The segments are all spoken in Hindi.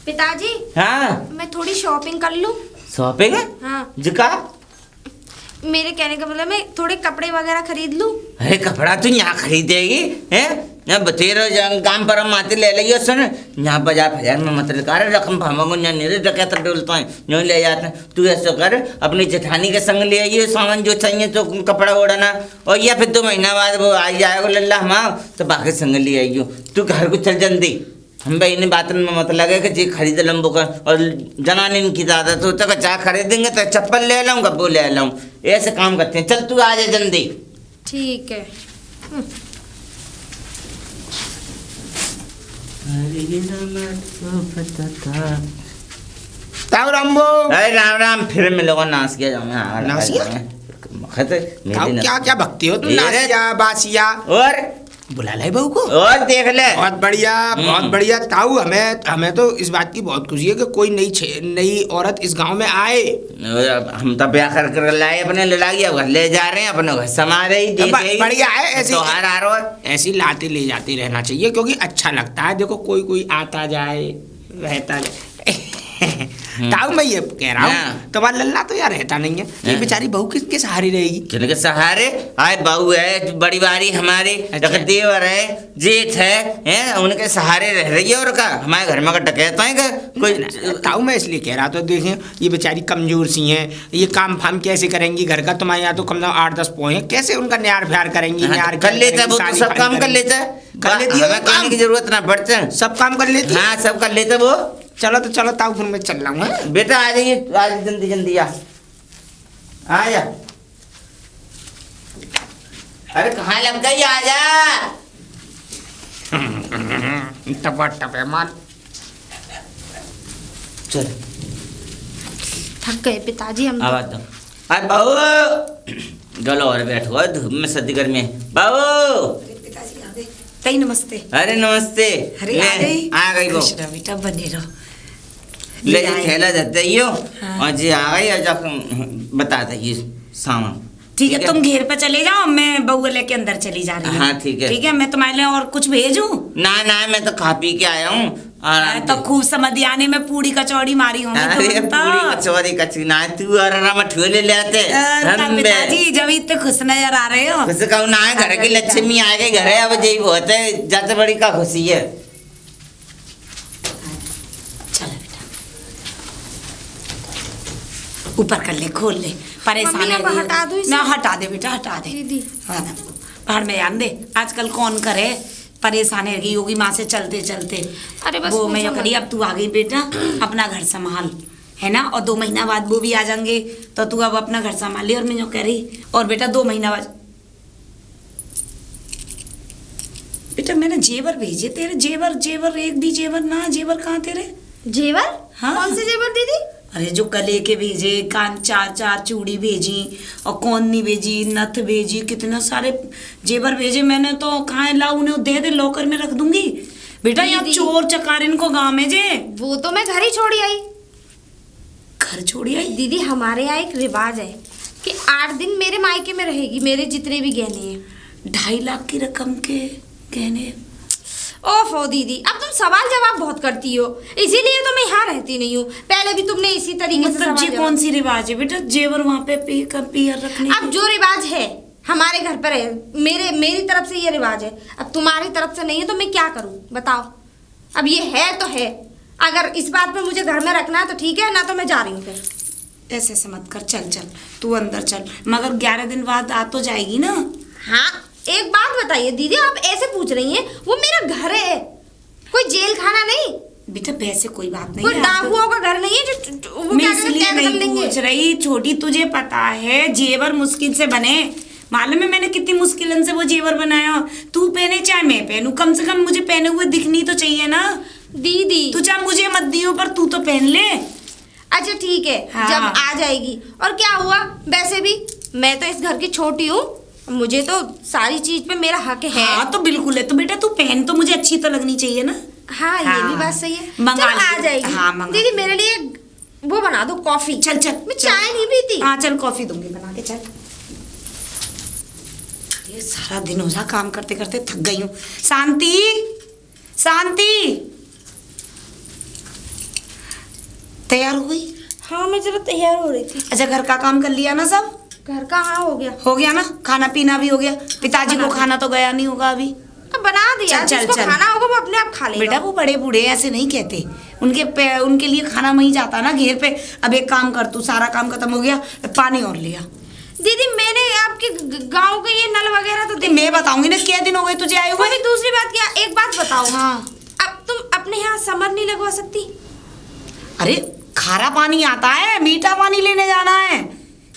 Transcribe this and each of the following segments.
पिताजी, हाँ मैं थोड़ी शॉपिंग कर लूं? शॉपिंग है हाँ, जिका मेरे कहने का मतलब मैं थोड़े कपड़े वगैरह खरीद लूं। अरे कपड़ा तू यहाँ खरीदेगी हैं? यहाँ बतेरो काम पर हम आते ले लियो सुन यहाँ बाजार में मतलब कार रकम भामो यहाँ नहीं रखे तो डोलता है नहीं ले जाते हैं। तू ऐसा कर अपनी जेठानी के संग ले आइए सामान जो चाहिए तो कपड़ा ओढ़ना और या फिर 2 महीना बाद वो आ जाएगा लल्ला हम तो बाकी संग ले आइयो। तू घर को चल जल्दी हम भाई इन बातों में मत लगे कि जी खरीद लूँ बुक और जनानी की ज़्यादा तो तक चाह खरीदेंगे तो चप्पल ले लाऊँ गब्बू ले लाऊँ ऐसे काम करते हैं। चल तू आ जा जल्दी। ठीक है। अरे राम राम फिर मिलोगा नाच किया जाऊँ नाच क्या क्या भक्ति हो तुम? नासिया बासिया और बुला ले बहू को और देख ले। बहुत बढ़िया ताऊ। हमें तो इस बात की बहुत खुशी है कि कोई नई औरत इस गांव में आए। हम तो ब्याह कर लाए अपने लड़ाई घर ले जा रहे हैं अपने घर समा रही बढ़िया है ऐसे त्योहार आ रहा है ऐसी लाते ले जाते रहना चाहिए क्योंकि अच्छा लगता है। देखो कोई आता जाए रहता जाए ताऊ मैं ये कह रहा हूँ तुम्हारा लल्ला तो यार रहता नहीं है ये बेचारी बहू किसके सहारे रहेगी? किनके सहारे? आए बहू है बड़ी बारी हमारी देवर है जेठ है उनके सहारे रह रही है और का हमारे घर में डकैता है कोई। ताऊ मैं इसलिए कह रहा था देखें ये बेचारी कमजोर सी हैं ये काम फाम कैसे करेंगी घर का? तुम्हारे यहाँ तो कम से कम 8-10 पोहे हैं कैसे उनका न्यार व्यार करेंगी? न्यार कर लेता वो तो सब काम कर लेता है की जरूरत ना पड़ता सब काम कर लेती। हाँ सब कर लेता वो। चलो ताऊ फिर मैं चल रहा हूँ। बेटा आ जाइए आज जल्दी आ जा। अरे कहाँ लग गई आ जा। टपे मार चल थक गए पिताजी हम। आवाज दो। अरे बहू गलो और बैठो धूप में सर्दी गर्मी बहू। तई नमस्ते। अरे नमस्ते। अरे आ गई वो बेटा बने रहो ले थैला देते ही हो। और जी आ गई और जब बता दे सामान ठीक है तुम घेर पे चले जाओ मैं बहू लेके अंदर चली जा रही हूँ। हाँ ठीक है मैं तुम्हारे लिए और कुछ भेजूं? ना मैं तो खा पी के आया हूँ। तो खूब समधियाने में पूड़ी कचौड़ी मारी होंगी। अरे पूड़ी कचौड़ी कच्ची ना तू और ठोले ले आते पिताजी जब इतने खुश नजर आ रहे हो। खुश कहूँ ना घर की लक्ष्मी आ गए घर है अब यही बहुत है जाते बड़ी का खुशी है। चलो बेटा ऊपर कर ले खोल ले परेशान हटा दो ना हटा दे बेटा हटा दे दीदी बाहर में आन दे। आजकल कौन करे परेशान है योगी माँ से चलते चलते। अरे बस वो मैं करी अब तू आ गई बेटा अपना घर संभाल है ना और 2 महीना बाद वो भी आ जाएंगे तो तू अब अपना घर संभाल ली। और मैं जो कह रही और बेटा 2 महीना बाद बेटा मैंने जेवर भेजे तेरे जेवर एक भी जेवर ना जेवर कहाँ तेरे? जेवर? हाँ कौन से जेवर दीदी? अरे जो गले के भेजे कान 4 चूड़ी भेजी और कौनी भेजी नथ भेजी कितना सारे जेवर भेजे मैंने तो कहाँ ला उन्हें दे दे लॉकर में रख दूंगी बेटा। यहाँ चोर चकार इनको गाँव में जे वो तो मैं घर ही छोड़ी आई। घर छोड़ी आई? दीदी हमारे यहाँ एक रिवाज है कि 8 दिन मेरे मायके में रहेगी मेरे जितने भी गहने हैं। 2.5 लाख की रकम के गहने? ओफो दीदी अब तुम सवाल जवाब बहुत करती हो इसीलिए तो मैं यहाँ रहती नहीं हूँ। पहले भी तुमने इसी तरीके से मतलब ये कौन सी रिवाज है बेटा जेवर वहाँ पे पियर रखने? अब जो रिवाज है हमारे घर पर है मेरी तरफ से ये रिवाज है। अब तुम्हारी तरफ से नहीं है तो मैं क्या करूँ बताओ? अब ये है तो है अगर इस बात पे मुझे घर में रखना है तो ठीक है ना तो मैं जा रही हूँ फिर। ऐसे मत कर चल तू अंदर चल मगर 11 दिन बाद आ तो जाएगी ना? हाँ एक बात बताइए दीदी आप ऐसे पूछ रही हैं वो मेरा घर है कोई जेल खाना नहीं। बेटा वैसे कोई बात नहीं कोई डाकुओं का घर नहीं है जो वो मैं इसलिए नहीं पूछ रही छोटी तुझे पता है जेवर मुश्किल से बने मालूम है मैंने कितनी मुश्किलन से वो जेवर बनाया। तू पहने चाहे मैं पहनूं कम से कम मुझे पहने हुए दिखनी तो चाहिए ना दीदी। तू चाहे मुझे मत दियो पर तू तो पहन ले। अच्छा ठीक है हाँ। जब आ जाएगी और क्या हुआ वैसे भी मैं तो इस घर की छोटी हूँ मुझे तो सारी चीज पे मेरा हक है। हाँ तो बिल्कुल है तो बेटा तू पहन तो मुझे अच्छी तो लगनी चाहिए ना। हाँ ये भी बात सही है मंगा आ जाएगी। हाँ दीदी मेरे लिए वो बना दो कॉफी। चल मैं चाय नहीं पीती। हाँ चल कॉफी दूंगी बना के चल। ये सारा दिन हो जा काम करते करते थक गई हूँ। शांति शांति तैयार हो गई? हाँ मैं जरा तैयार हो रही थी। अच्छा घर का काम कर लिया ना सब? घर का हाँ हो गया। हो गया ना? खाना पीना भी हो गया? पिताजी को खाना तो गया नहीं होगा अभी? अब बना दिया। चल, जिसको चल। खाना होगा वो अपने आप खा लेगा। बेटा वो बड़े बूढ़े ऐसे नहीं कहते, उनके लिए खाना वहीं जाता ना घेर पे। अब एक काम कर, तू सारा काम खत्म हो गया, पानी और लिया। दीदी मैंने आपके गांव के ये नल वगैरह तो देखे। मैं बताऊंगी ना, क्या दिन हो गए तुझे आए हुए? अभी दूसरी बात क्या, एक बात बताओ। हाँ। अब तुम अपने यहाँ समर नहीं लगवा सकती? अरे खारा पानी आता है, मीठा पानी लेने जाना है,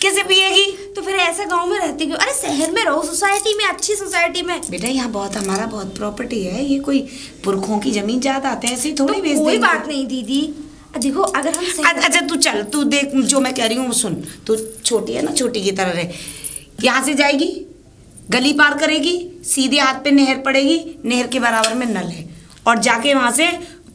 कैसे पिएगी? तो फिर ऐसे गांव में रहती क्यों? अरे शहर में रहो, सोसाइटी में, अच्छी सोसाइटी में। बेटा यहाँ हमारा बहुत प्रॉपर्टी है, ये कोई पुरखों की जमीन जायदाद है, ऐसे ही थोड़ी बेच कोई देंगे। बात नहीं दीदी, देखो अगर हम अच्छा तू चल, तू देख जो मैं कह रही हूँ सुन। तू छोटी है ना, छोटी की तरह रहे। यहाँ से जाएगी, गली पार करेगी, सीधे हाथ पे नहर पड़ेगी, नहर के बराबर में नल है, और जाके वहां से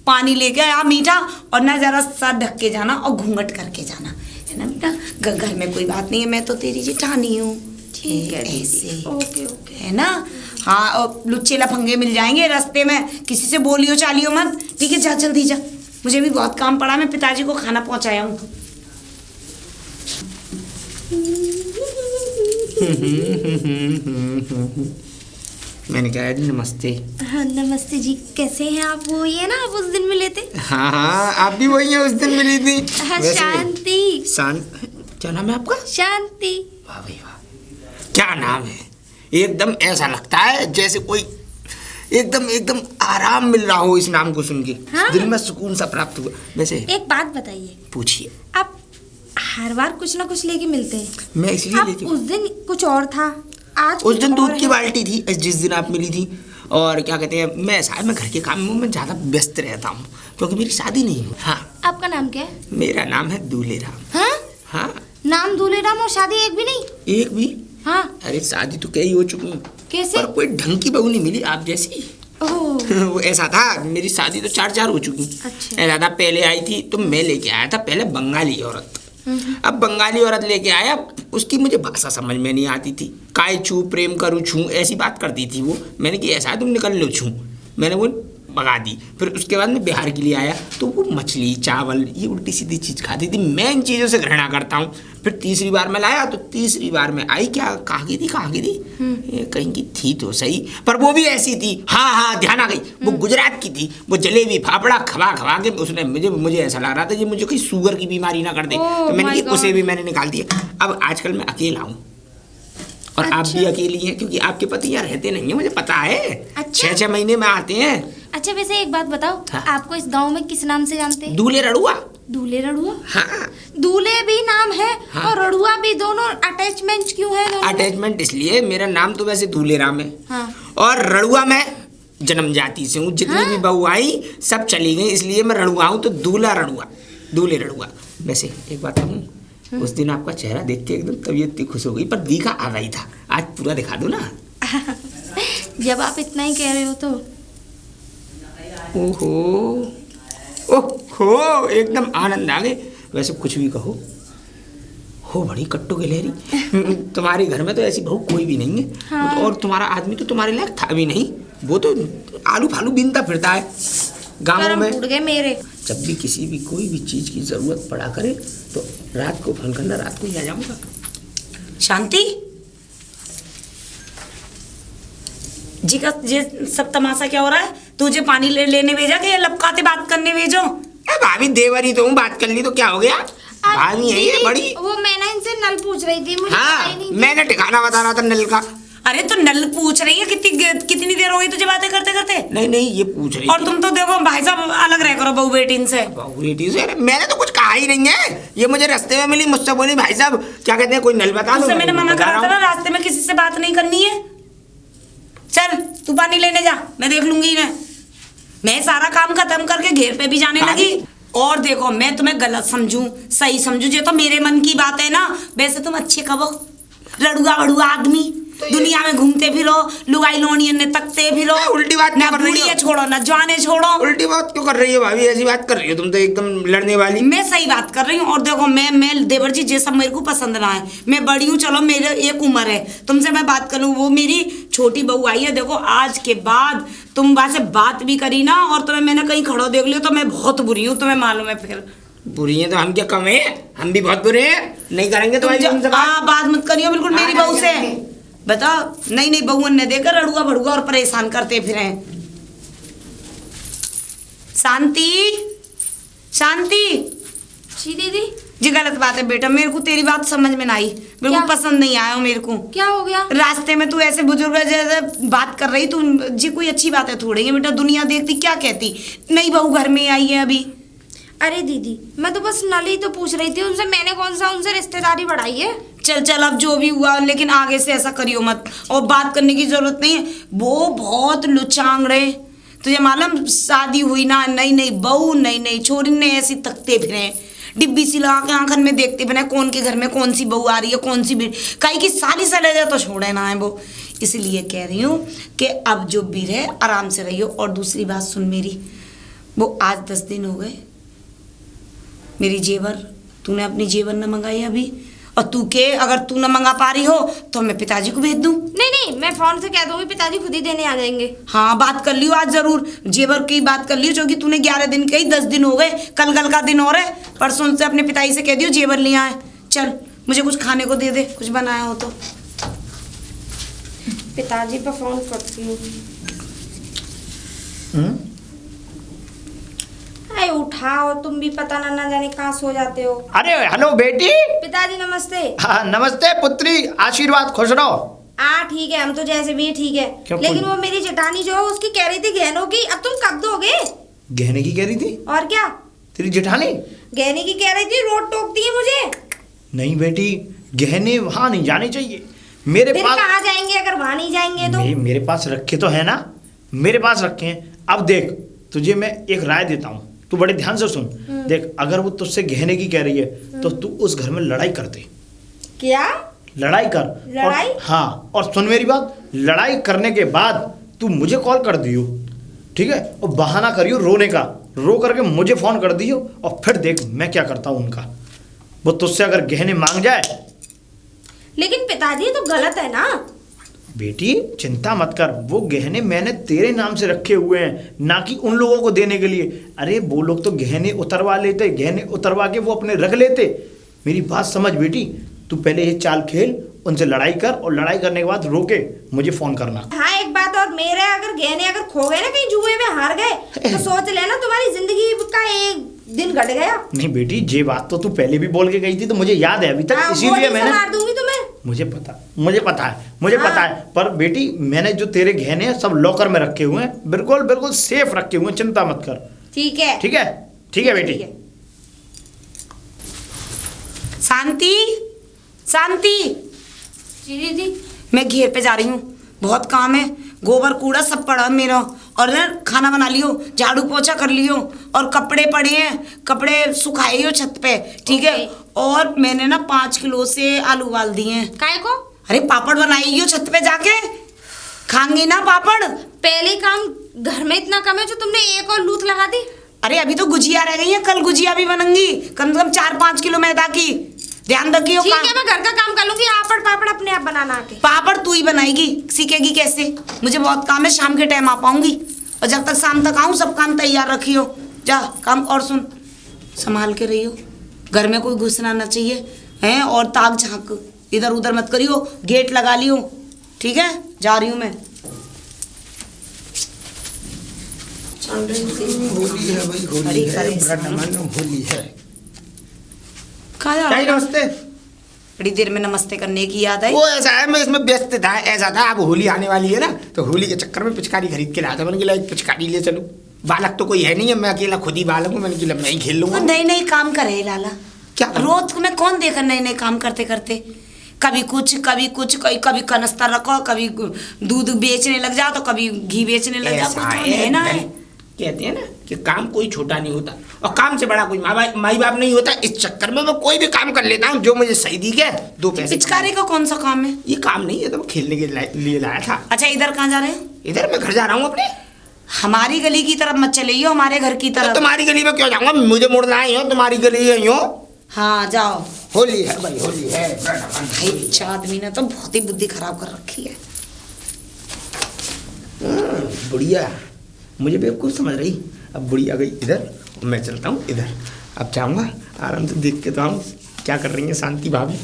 पानी लेके आ मीठा, और ना जरा सर ढक के जाना और घूंघट करके जाना, है ना बेटा? घर में कोई बात नहीं है, मैं तो तेरी जेठानी हूँ। ठीक है ऐसे ओके ओके है ना? हाँ, और लुच्चे लफंगे मिल जाएंगे रास्ते में, किसी से बोलियो चालियो मत, ठीक है? जा जल्दी जा, मुझे भी बहुत काम पड़ा, मैं पिताजी को खाना पहुंचाया हूँ। मैंने कहा जी नमस्ते। हाँ नमस्ते जी, कैसे हैं आप? वो ये ना आप उस दिन मिले थे। हाँ हाँ, आप भी वही हैं, उस दिन मिली थी। हाँ, वैसे- शांति। क्या नाम है आपका? शांति। वाह भाई वाह, क्या नाम है! एकदम ऐसा लगता है जैसे कोई एकदम एकदम आराम मिल रहा हो इस नाम को सुन के। हाँ। दिल में सुकून सा प्राप्त हुआ। वैसे एक बात बताइए, पूछिए। आप हर बार कुछ ना कुछ लेके मिलते हैं। मैं इसलिए आप लेके उस दिन कुछ और था, आज उस दिन कुछ दूध और की है। बाल्टी थी जिस दिन आप मिली थी। और क्या कहते हैं, मैं घर के काम में ज़्यादा व्यस्त रहता हूँ क्योंकि मेरी शादी नहीं हुई। हाँ, आपका नाम क्या है? मेरा नाम है दूल्हे राम। हाँ? हाँ, नाम दूल्हे राम और शादी एक भी नहीं? एक भी? हाँ। अरे शादी तो कई हो चुकी, कैसे? पर कोई ढंग की बहू नहीं मिली आप जैसी। ओह वो ऐसा था, मेरी शादी तो 4 हो चुकी। अच्छा। ऐसा था, पहले आई थी तो मैं लेके आया था पहले बंगाली औरत। अब बंगाली औरत लेके आया, उसकी मुझे भाषा समझ में नहीं आती थी। काय छू प्रेम करूँ छू ऐसी बात करती थी वो। मैंने कि ऐसा है तुम निकल लो छू, मैंने वो भगा दी। फिर उसके बाद मैं बिहार के लिए आया तो वो मछली चावल ये उल्टी सीधी चीज़ खाती थी। मैं इन चीज़ों से घृणा करता हूँ। फिर तीसरी बार मैं लाया तो तीसरी बार में आई, क्या कहाँ की थी ये कहीं की थी तो सही, पर वो भी ऐसी थी। हाँ हाँ ध्यान आ गई, वो गुजरात की थी। वो जलेबी फाफड़ा खवा खवा के उसने मुझे ऐसा लग रहा था कि मुझे कोई शुगर की बीमारी ना कर दे। तो मैंने कि उसे भी मैंने निकाल दिया। अब आजकल मैं अकेला हूँ और आप भी अकेली हैं क्योंकि आपके पति यहाँ रहते नहीं है, मुझे पता है। अच्छा। 6 महीने में आते हैं। अच्छा वैसे एक बात बताओ, हाँ। आपको इस गांव में किस नाम से जानते हैं? दूल्हे रड़ुआ। दूल्हे रड़ुआ? हाँ, दूल्हे भी नाम है हाँ। और रड़ुआ भी, दोनों अटैचमेंट क्यों है दोनों में? अटैचमेंट इसलिए, मेरा नाम तो वैसे दूल्हे राम है। हाँ। और रड़ुआ मैं जन्म जाति से हूँ। जितनी भी बहू आई सब चली गई, इसलिए मैं रड़ुआ हूँ। तो दूल्हा रड़ुआ, दूल्हे रड़ुआ। वैसे एक बात कहूँ, उस दिन आपका चेहरा देख के एकदम तबीयत इतनी खुश हो गई, पर दिखा आ गई था। आज पूरा दिखा दो ना। जब आप इतना ही कह रहे हो तो। ओहो ओहो, एकदम आनंद आ गए। वैसे कुछ भी कहो, हो बड़ी कट्टू गिलहरी। तुम्हारे घर में तो ऐसी बहू कोई भी नहीं है। हाँ। और तुम्हारा आदमी तो तुम्हारे लायक था भी नहीं, वो तो आलू फालू बीनता फिरता है गाँव कर्म में। फूट गए मेरे। जब भी किसी भी कोई भी चीज़ की ज़रूरत पड़ा करे तो रात को फोन करना, रात को ही आ जाऊँगा। शांति जी का ये सब तमाशा क्या हो रहा है? तुझे पानी लेने भेजा कि ये लपकाते बात करने भेजो? भाभी देवरी तो हूँ, बात कर ली तो क्या हो गया? भाभी है ये दीदी, बड़ी। वो मैं ना इनसे नल पूछ रही थी, मुझे पता हाँ, ही नहीं। मैंने ठिकाना बता रहा था नल का। अरे तो नल पूछ रही है, कितनी देर हो गई तुझे बातें करते करते? नहीं ये पूछ रही और थी। तुम तो देखो भाई साहब अलग रह करो बहू बेटी से। बहू बेटी से मैंने तो कुछ कहा ही नहीं है। ये मुझे रास्ते में मिली, मुझसे बोली भाई साहब क्या कहते हैं कोई नल बता दो। तुझसे मैंने मना बता करा रहा था ना, हूँ। रास्ते में किसी से बात नहीं करनी है। चल तू पानी लेने जा, मैं देख लूंगी इन्हें। मैं सारा काम खत्म करके घेर पे भी जाने लगी। और देखो मैं तुम्हें गलत समझूं सही समझूं, ये तो मेरे मन की बात है ना। वैसे तुम अच्छे कहो, रड़ुआ बड़ुआ आदमी, दुनिया में घूमते फिरो, लुगाई लोनियन ने तकते फिरो। उल्टी बात ना क्यों कर रही हो? बूढ़िया छोड़ो ना जवाने छोड़ो। उल्टी बात क्यों कर रही हो भाभी? ऐसी बात कर रही हो तुम तो एकदम लड़ने वाली। मैं सही बात कर रही हूँ। और देखो मैं देवर जी ये सब मेरे को पसंद ना है। मैं बड़ी हूँ, चलो मेरे एक उम्र है, तुमसे मैं बात करूँ। वो मेरी छोटी बहू आई है, देखो आज के बाद तुम वहां से बात भी करी ना और तुम्हें मैंने कहीं खड़ो देख लियो तो मैं बहुत बुरी हूँ, तुम्हें मालूम है। फिर बुरी है तो हम क्या कम है? हम भी बहुत बुरे हैं, नहीं करेंगे तुम तुम्हारी बात मत करियो बिल्कुल मेरी बहू से। बता नहीं नहीं बहू ने देकर अड़ुआ भड़ुआ और परेशान करते फिरे। शांति शांति। जी दीदी। जी गलत बात है बेटा, मेरे को तेरी बात समझ में ना आई, बिल्कुल पसंद नहीं आया मेरे को। क्या हो गया? रास्ते में तू ऐसे बुजुर्ग जैसे बात कर रही तू जी, कोई अच्छी बात है थोड़ी है बेटा, दुनिया देखती क्या कहती। नई बहू घर में आई है अभी। अरे दीदी मैं तो बस नली तो पूछ रही थी उनसे, मैंने कौन सा उनसे रिश्तेदारी बढ़ाई है। चल चल अब जो भी हुआ, लेकिन आगे से ऐसा करियो मत और बात करने की जरूरत नहीं है। वो बहुत लुचांग रहे, तुझे मालूम शादी हुई ना, नई नई बहू नई नई छोरी ने ऐसी तकते फिरे, डिब्बी सी लगा के आंखन में देखते फिरे कौन के घर में कौन सी बहू आ रही है, कौन सी कहीं की साली सा ले जाए तो छोड़े ना है वो। इसलिए कह रही हूँ कि अब जो भी रहे आराम से रहियो। और दूसरी बात सुन मेरी, वो आज 10 दिन हो गए मेरी जेवर, तूने अपनी जेवर न मंगाई अभी, और तू के अगर तू न मंगा पा रही हो तो मैं पिताजी को भेज दूं। नहीं नहीं मैं फोन से कह दूंगी, पिताजी खुद ही देने आ जाएंगे। हाँ बात कर लियो आज जरूर, जेवर की बात कर लियो, क्योंकि तूने 11 दिन कही 10 दिन हो गए, कल का दिन और है, परसों से अपने पिताजी से कह दियो जेवर ले आए। चल मुझे कुछ खाने को दे दे, कुछ बनाया हो तो। पिताजी पर फोन करती हूँ। अरे उठाओ, तुम भी पता ना जाने कहाँ सो जाते हो। अरे हेलो बेटी। पिताजी नमस्ते। हाँ नमस्ते पुत्री, आशीर्वाद, खुश रहो। ठीक है, हम तो जैसे भी ठीक है, लेकिन वो मेरी जेठानी जो है उसकी कह रही थी गहनों की, अब तुम कब दोगे? गहने की कह रही थी? और क्या तेरी जेठानी गहने की कह रही थी, रोड टोकती है मुझे। नहीं बेटी, गहने वहाँ नहीं जाने चाहिए। मेरे पास कहाँ जाएंगे अगर वहाँ नहीं जाएंगे तो? मेरे पास रखे तो है ना, मेरे पास रखे हैं। अब देख तुझे मैं एक राय देता हूँ, तू बड़े ध्यान से सुन। देख अगर वो तुझसे गहने की कह रही है तो तू उस घर में लड़ाई कर दे। क्या लड़ाई कर? लड़ाई? हाँ, और सुन मेरी बात, लड़ाई करने के बाद तू मुझे कॉल कर दियो, ठीक है? और बहाना करियो रोने का, रो करके मुझे फोन कर दियो, और फिर देख मैं क्या करता हूँ उनका। वो तुझसे अगर गहने मांग जाए। लेकिन पिताजी तो गलत है ना। बेटी चिंता मत कर, वो गहने मैंने तेरे नाम से रखे हुए हैं, ना कि उन लोगों को देने के लिए। अरे वो लोग तो गहने उतरवा लेते, गहने उतरवा के वो अपने रख लेते। मेरी बात समझ बेटी, तू पहले ये चाल खेल, उनसे लड़ाई कर, और लड़ाई करने के बाद रोके मुझे फोन करना। हाँ एक बात और, मेरे अगर गहने अगर खो गए ना कहीं जुए में हार गए तो सोच लेना तुम्हारी जिंदगी का एक दिन घट गया। नहीं बेटी, ये बात तो तू पहले भी बोल के गई थी, तो मुझे याद है अभी तक, इसीलिए मैंने मार दूंगी तुम्हें। मुझे पता है, पर बेटी मैंने जो तेरे गहने हैं सब लॉकर में रखे हुए हैं, बिल्कुल बिल्कुल सेफ रखे हुए हैं, चिंता मत कर। ठीक है ठीक है, ठीक है बेटी। शांति शांति। जी दीदी। मैं घेर पे जा रही हूँ, बहुत काम है, गोबर कूड़ा सब पड़ा मेरा, और ना खाना बना लियो, झाड़ू पोछा कर लियो, और कपड़े पड़े हैं, कपड़े सुखाइयो छत पे, ठीक है? और मैंने ना 5 किलो से आलू उबाल दिए हैं। काय को? अरे पापड़ बनाइयो छत पे जाके, खाएंगे ना पापड़। पहले काम घर में इतना कम है जो तुमने एक और लूथ लगा दी। अरे अभी तो गुजिया रह गई है, कल गुजिया भी बनेंगी, कम से कम 4-5 किलो मैदा की, ध्यान रखियो। ठीक है मैं घर का काम कर लूंगी, आपड़ पापड़ अपने आप बनाना आके। पापड़ तू ही बनाएगी, सीखेगी कैसे? मुझे बहुत काम है, शाम के टाइम आ पाऊंगी, और जब तक शाम तक आऊं सब काम तैयार रखियो। जा काम। और सुन, संभाल के रहियो, घर में कोई घुसना ना चाहिए हैं, और ताक झांक इधर उधर मत करियो, गेट लगा लियो, ठीक है? जा रही हूँ मैं। होली है भाई, होली है, होली है। नमस्ते। बड़ी देर में नमस्ते करने की याद आई। वो ऐसा है, मैं इसमें व्यस्त था, ऐसा था, अब होली आने वाली है ना, तो होली के चक्कर में पिचकारी खरीद के लाया था। मैंने कहा एक पिचकारी ले चलूं, बालक तो कोई है नहीं है, मैं अकेला खुद ही बालक हूँ, मैंने कहा मैं ही खेल लूंगा। नई नई काम करे लाला, क्या रोज में कौन देखा नए नए काम करते करते, कभी कुछ कभी कनस्तर रखो, कभी दूध बेचने लग जाओ, तो कभी घी बेचने लग जाओ, है ना। कहते हैं ना कि काम कोई छोटा नहीं होता, और काम से बड़ा कोई माई बाप नहीं होता। इस चक्कर में मैं कोई भी काम कर लेता हूँ जो मुझे सही दिखे, 2 पैसे। पिचकारी का कौन सा काम है? ये काम नहीं है, तो मैं खेलने के लिए लाया था। अच्छा इधर कहाँ जा रहे हैं? इधर मैं घर जा रहा हूँ अपने। हमारी गली की तरफ मत चलिए, हमारे घर की तरफ। तुम्हारी गली में क्यों जाऊंगा, मुझे मुड़ना आई हो, तुम्हारी गली आई हो। हाँ जाओ। होली है भाई, होली है। अच्छा आदमी ने तो बहुत ही बुद्धि खराब कर रखी है। बढ़िया। मुझे बेवकूफ़ समझ रही। अब बुढ़ी आ गई इधर, मैं चलता हूँ इधर। अब जाऊँगा आराम से देख के तो आऊँ क्या कर रही है शांति भाभी।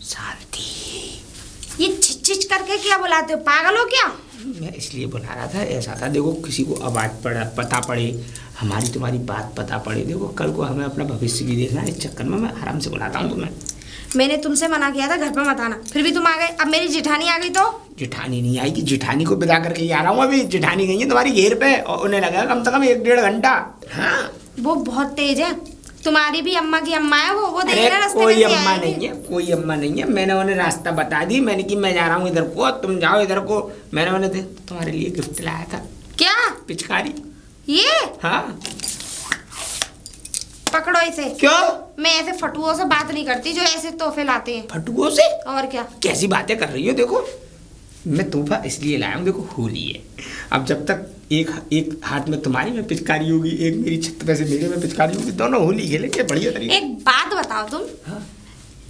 शांति, ये छिच करके क्या बुलाते हो, पागल हो क्या? मैं इसलिए बुला रहा था, ऐसा था देखो किसी को आवाज़ पता पड़े, हमारी तुम्हारी बात पता पड़े, देखो कल को हमें अपना भविष्य भी देखना है, इस चक्कर में मैं आराम से बुलाता हूँ तुम्हें। मैंने तुमसे मना किया था घर पे मत आना, फिर भी तुम आ गए। अब मेरी जेठानी आ गई तो? जेठानी नहीं आएगी, जेठानी को विदा करके आ रहा हूँ अभी। जेठानी गई है तुम्हारी घेर पे और उन्हें लगा कम से कम 1-1.5 घंटा। हाँ वो बहुत तेज है, तुम्हारी भी अम्मा की अम्मा है वो देख रहे रास्ते में कोई से अम्मा आएंगे। नहीं है, कोई अम्मा नहीं है। मैंने उन्हें रास्ता बता दी, मैंने कि मैं जा रहा हूँ इधर को, तुम जाओ इधर को। मैंने उन्हें तुम्हारे लिए गिफ्ट लाया था। क्या? पिचकारी। ये हाँ पकड़ो इसे। क्यों? मैं ऐसे फटुओं से बात नहीं करती जो ऐसे तोहफे लाते हैं। फटुओं से? और क्या? कैसी बातें कर रही हो? देखो मैं तोहफा इसलिए लाया हूँ, देखो होली है। अब जब तक एक हाथ में तुम्हारी में पिचकारी होगी, एक मेरी छत पे से मेरे में पिचकारी होगी, दोनों होली खेलेंगे बढ़िया तरीके। एक बात बताओ तुम, हाँ?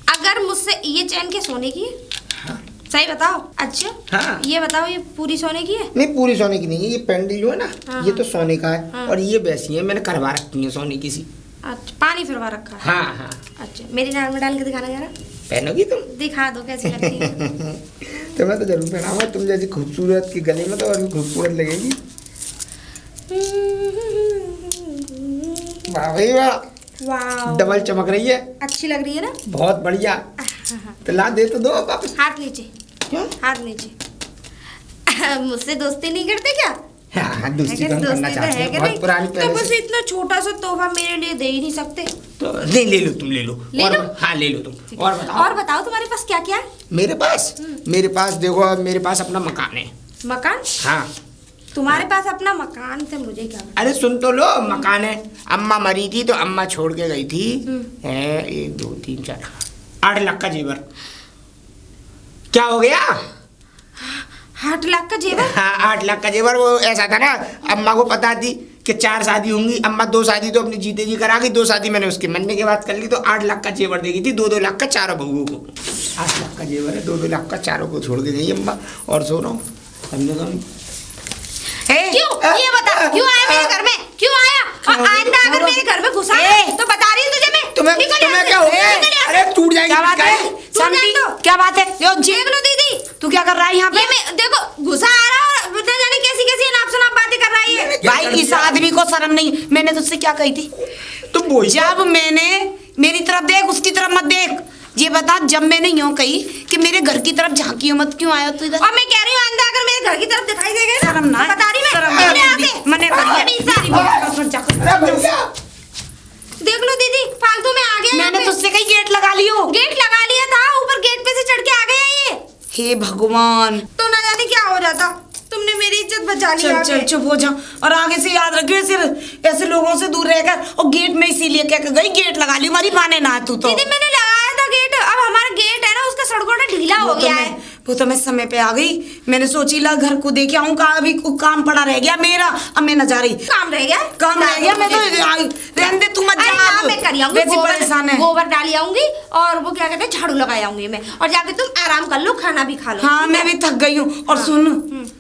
अगर मुझसे ये चैन के सोने की है? हाँ? सही बताओ। अच्छा हाँ। ये बताओ ये पूरी सोने की है? नहीं पूरी सोने की नहीं है, ये पेंडल जो है ना, हाँ, ये तो सोने का है। हाँ। और ये वैसी है, मैंने करवा रखी है सोने की सी। अच्छा पानी फिरवा रखा है? हाँ हाँ। अच्छा मेरी नाक में डाल के दिखाना जरा। पहनोगी तुम? दिखा दो कैसी लगती है। तो मैं तो जरूर पहनाऊंगा, तुम जैसी खूबसूरत की गले में तो और भी खूबसूरत लगेगी। वाह भाई वाह, वाह डबल चमक रही है। अच्छी लग रही है ना? बहुत बढ़िया। तो ला दे तो दो वापस। हाथ नीचे। क्यों? हाथ नीचे। मुझसे दोस्ती नहीं करते क्या? हाँ दोस्ती तो हम करना चाहते हैं, बहुत पुरानी तो पहले बस से। इतना छोटा सा तोहफा मेरे लिए दे ही नहीं सकते? तो नहीं ले लो, तुम ले लो। ले और लो? हाँ ले लो तुम। और बताओ। और बताओ तुम्हारे पास क्या क्या है? मेरे पास देखो, मेरे पास अपना मकान है। मकान? हाँ। तुम्हारे पास अपना मकान से मुझे क्या? अरे सुन तो लो, मकान है। अम्मा मरी थी तो अम्मा छोड़ के गई थी 1 2 3 4 8 लाख का जेवर। क्या हो गया? 8 लाख का जेवर? हाँ 8 लाख का जेवर। वो ऐसा था ना, अम्मा को पता थी कि 4 शादी होंगी। अम्मा 2 शादी तो अपनी जीते जी करा गई, 2 शादी मैंने उसके मरने के बाद कर ली, तो 8 लाख का जेवर देगी थी। 2-2 लाख का चारों बहुओं को। 8 लाख का जेवर है, 2-2 लाख का चारों को छोड़ के गई अम्मा। और सो रहा हूँ समझो तुम। क्यों? ये बता क्यों आया मेरे घर में? क्यों आया? और आइंदा अगर मेरे घर में घुसा तो बता रही हूँ तुझे मैं। तुम्हें क्या हो गया? अरे टूट जाएगी। क्या बात है? शांति, क्या बात है? यो देख लो दीदी, तू क्या कर रहा है यहाँ पे? ये मैं देखो घुसा आ रहा और न जाने कैसी कैसी अनाप शनाप बातें कर रही है। भाई इस आदमी को शर्म नहीं। मैंने तुझसे क्या कही थी? तुम बोल जब मैंने मेरी तरफ देख, उसकी तरफ मत देख। ये बता, जब मैंने यूं कही कि मेरे घर की तरफ झांकियो मत, क्यों आया तू इधर? और मैं कह रही हूँ आइंदा अगर मेरे घर की तरफ दिखाई देगा ना, शर्म ना है? बता रही मैं। शर्म मैंने ना आके है? मैंने देख लो दीदी, फालतू में आ गया। मैंने तुझसे कही गेट लगा लियो। गेट लगा लिया था, ऊपर गेट पे से चढ़ के आ गया ये। हे भगवान, तो ना जाने क्या हो जाता। तुमने मेरी इज्जत बचा ली। चल चल चुप हो जा। और आगे से याद रखियो, ऐसे लोगों से दूर रहकर। और गेट में इसीलिए क्या गई, गेट लगा ली। हमारी माने ना तू तो। दीदी मैंने लगाया था गेट, अब हमारा गेट है ना उसका सड़कोटा ढीला हो गया है। वो तो मैं समय पे आ गई। मैंने सोची ला घर को देखे आऊं, का अभी काम पड़ा रह गया मेरा। अब मैं न जा रही। काम रह गया? काम रह गया। मैं तो रहने दे, तू मत जा। हाँ, मैं कर आऊंगी। वैसे परेशान है। गोबर डाली आऊंगी और वो क्या कहते हैं झाड़ू लगा आऊंगी मैं। और जाके तुम आराम कर लो, खाना भी खा लो। हाँ मैं भी थक गई हूँ। और सुन,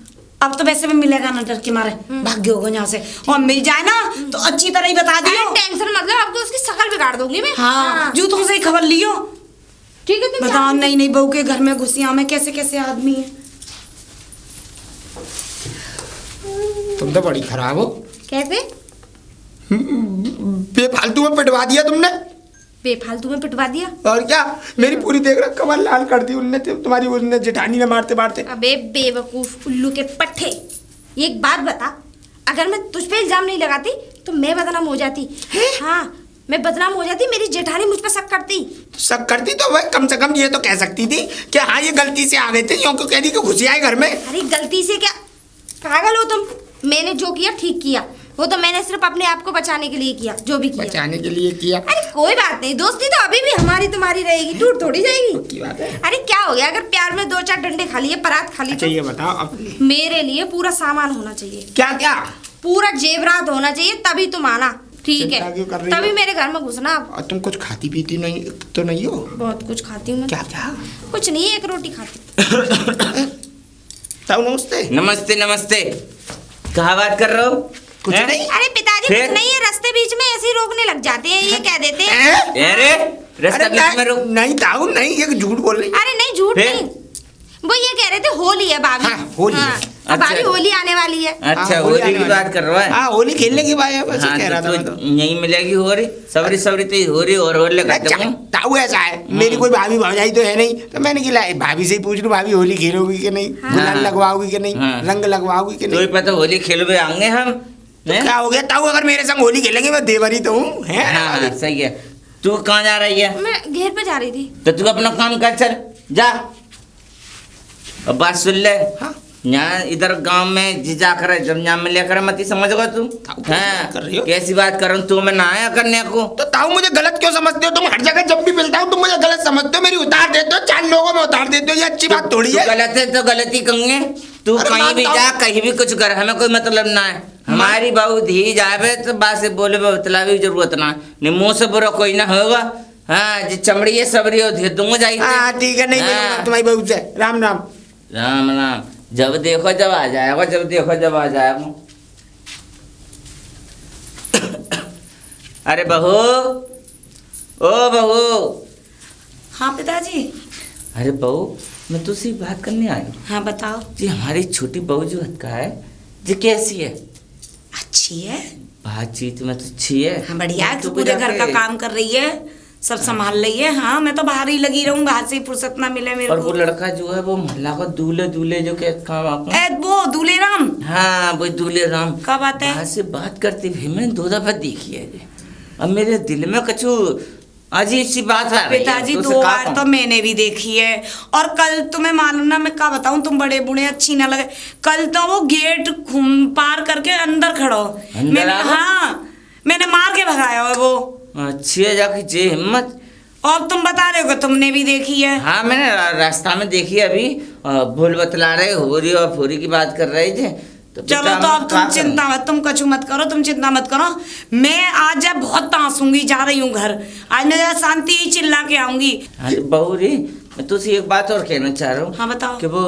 अब तो वैसे भी मिलेगा ना, डर के मारे भाग्य होगा यहाँ से। और मिल जाए ना तो अच्छी तरह ही बता दियो। टेंशन मतलब आपको उसकी शकल बिगाड़ दूंगी मैं। हाँ जूतों से ही खबर लियो। ठीक है तुम बताओ, नई नई बहू के घर में घुसिया में कैसे कैसे आदमी है। तुम तो बड़ी खराब हो। कैसे? बेफालतू में पिटवा दिया तुमने। बेफालतू में पिटवा दिया? और क्या, मेरी पूरी देख रहा कमर लाल कर दी उनने, तुम्हारी उसने जेठानी ने मारते मारते। अबे बेवकूफ उल्लू के पट्टे, एक बात बता, अगर मैं तुझ पे इल्जाम नहीं लगाती तो मैं बदनाम हो जाती। हाँ मैं बदनाम हो जाती, मेरी जेठानी मुझ पर शक करती। शक करती तो वह कम से कम ये तो कह सकती थी कि हाँ ये गलती से आ गए थे, यूं क्यों कह दी कि घुसी आए घर में। अरे गलती से क्या, पागल हो तुम? मैंने जो किया ठीक किया, वो तो मैंने सिर्फ अपने आप को बचाने के लिए किया, जो भी किया बचाने के लिए किया। अरे कोई बात नहीं, दोस्ती तो अभी भी हमारी तुम्हारी रहेगी, टूट थोड़ी जाएगी। की बात है। अरे क्या हो गया, अगर प्यार में 2-4 डंडे खा लिए, परात खा ली अच्छा तो ये बताओ अब मेरे लिए पूरा सामान होना चाहिए। क्या क्या? पूरा जेवरात होना चाहिए, तभी तुम आना। ठीक है, चिंता क्यों कर रही तभी हो? मेरे घर में घुसना आप। और तुम कुछ खाती पीती नहीं तो नहीं हो? बहुत कुछ खाती हूँ मैं। क्या क्या? कुछ नहीं, एक रोटी खाती। ताऊ नमस्ते। नमस्ते नमस्ते। कहाँ बात कर रहे हो? कुछ हैं? नहीं। अरे पिताजी फिर? कुछ नहीं है, रास्ते बीच में ऐसे ही रोकने लग जाते हैं, ये कह देते हैं। अरे रास्ता बीच में रुक। नहीं ताऊ नहीं, ये झूठ बोल रही है। अरे नहीं, झूठ फिर? नहीं, वो ये कह रहे थे होली है भाभी। हाँ, होली है। अब भाभी अच्छा। होली आने वाली है। अच्छा, हाँ, होली होली आने की वाली बात कर रहा है। हाँ, होली खेलने की बात है, बस हाँ, कह रहा था मैं तो तो। यही मिलेगी हो रही सबरी सबरी तो हो रही और होली अच्छा, करते ताऊ ऐसा है, मेरी कोई भाभी भौजाई तो है नहीं, तो मैंने खिलाया भाभी से ही पूछ लूं, भाभी होली खेलोगी कि नहीं, गुलाल लगवाओगी कि नहीं, हाँ। रंग लगवाओगी कि तो नहीं? ही पता होली खेलवे आएंगे हम। हैं? क्या हो गया ताऊ, अगर मेरे संग होली खेलेंगे मैं देवरी तो हूँ, हैं? हाँ, सही है। तू कहाँ जा रही है? मैं घेर पे जा रही थी। तो तू अपना काम कर, चल जा। अब बात सुन ले। हाँ। यहाँ इधर गांव में जीजा करे जब यहाँ मिले करे मत ही समझ गो तू। कैसी बात कर रही हो? कैसी बात कर रहा हूँ? तू मैं ना आया करने को। तो ताऊ मुझे गलत क्यों समझते हो तुम? हर जगह जब भी मिलता हूँ तुम मुझे गलत समझते हो, मेरी उतार देते हो, 4 लोगों में उतार देते हो, ये अच्छी बात थोड़ी तू है। गलत है तो गलती कहेंगे। तू अरे कहीं भी मानता जा, हूँ। कहीं भी कुछ कर, हमें कोई मतलब ना है। हमारी बहू धी जावे तो बात से बोले बतला भी जरूरत ना है। मुंह से बुरा कोई ना होगा। हाँ, जी चमड़ी है सबरी हो धीरे दूंगा जाइए। हाँ ठीक है, नहीं मिलूंगा तुम्हारी बहू से। राम राम। राम राम। जब देखो जब आ जाएगा, जब देखो जब आ जाएगा। अरे बहू, ओ बहू। हाँ पिताजी। अरे बहू, मैं तुझसे बात करने आई। हाँ बताओ। जी हमारी छोटी बहू जो का है जी, कैसी है? अच्छी है। बातचीत में तो अच्छी है। हाँ बढ़िया है, तू पूरे घर का जाके- काम कर रही है, सब संभाल रही है। हाँ मैं तो बाहर ही लगी रहूं, बाहर से ही फुर्सत ना मिले मेरे और को। वो लड़का जो है वो मोहल्ला का दूल्हे दूल्हे जो के काम आपका। वो दूल्हे राम। हाँ, वो दूल्हे राम। कब आते हैं? बाहर से बात करते हुए मैंने 2 दफा देखी है जी। अब मेरे दिल में कछु अजीब सी बात आ रही है। पिताजी तो 2 उसे कहा बार तो कहूं? मैंने भी देखी है। और कल तुम्हें मालूम ना, मैं क्या बताऊं, तुम बड़े बूढ़े अच्छी ना लगे। कल तो वो गेट पार करके अंदर खड़ो, अंदर मैंने आ गए? हाँ मैंने मार के भगाया है वो। अच्छी है जाके जे हिम्मत। और तुम बता रहे हो कि तुमने भी देखी है। हाँ, मैंने रास्ता में देखी अभी। भूल बतला रहे हो रही और फोरी की बात कर रहे थे। तो चलो पिता तो हम अब क्या तुम चिंता मत, तुम कछु मत करो, तुम चिंता मत करो। मैं आज जब बहुत तांसूंगी, जा रही हूँ घर। आज मैं जरा शांति ही चिल्ला के आऊंगी। करें? हाँ, बहू री, मैं तुझसे एक बात और कहना चाह रहा हूँ। हाँ बताओ। कि वो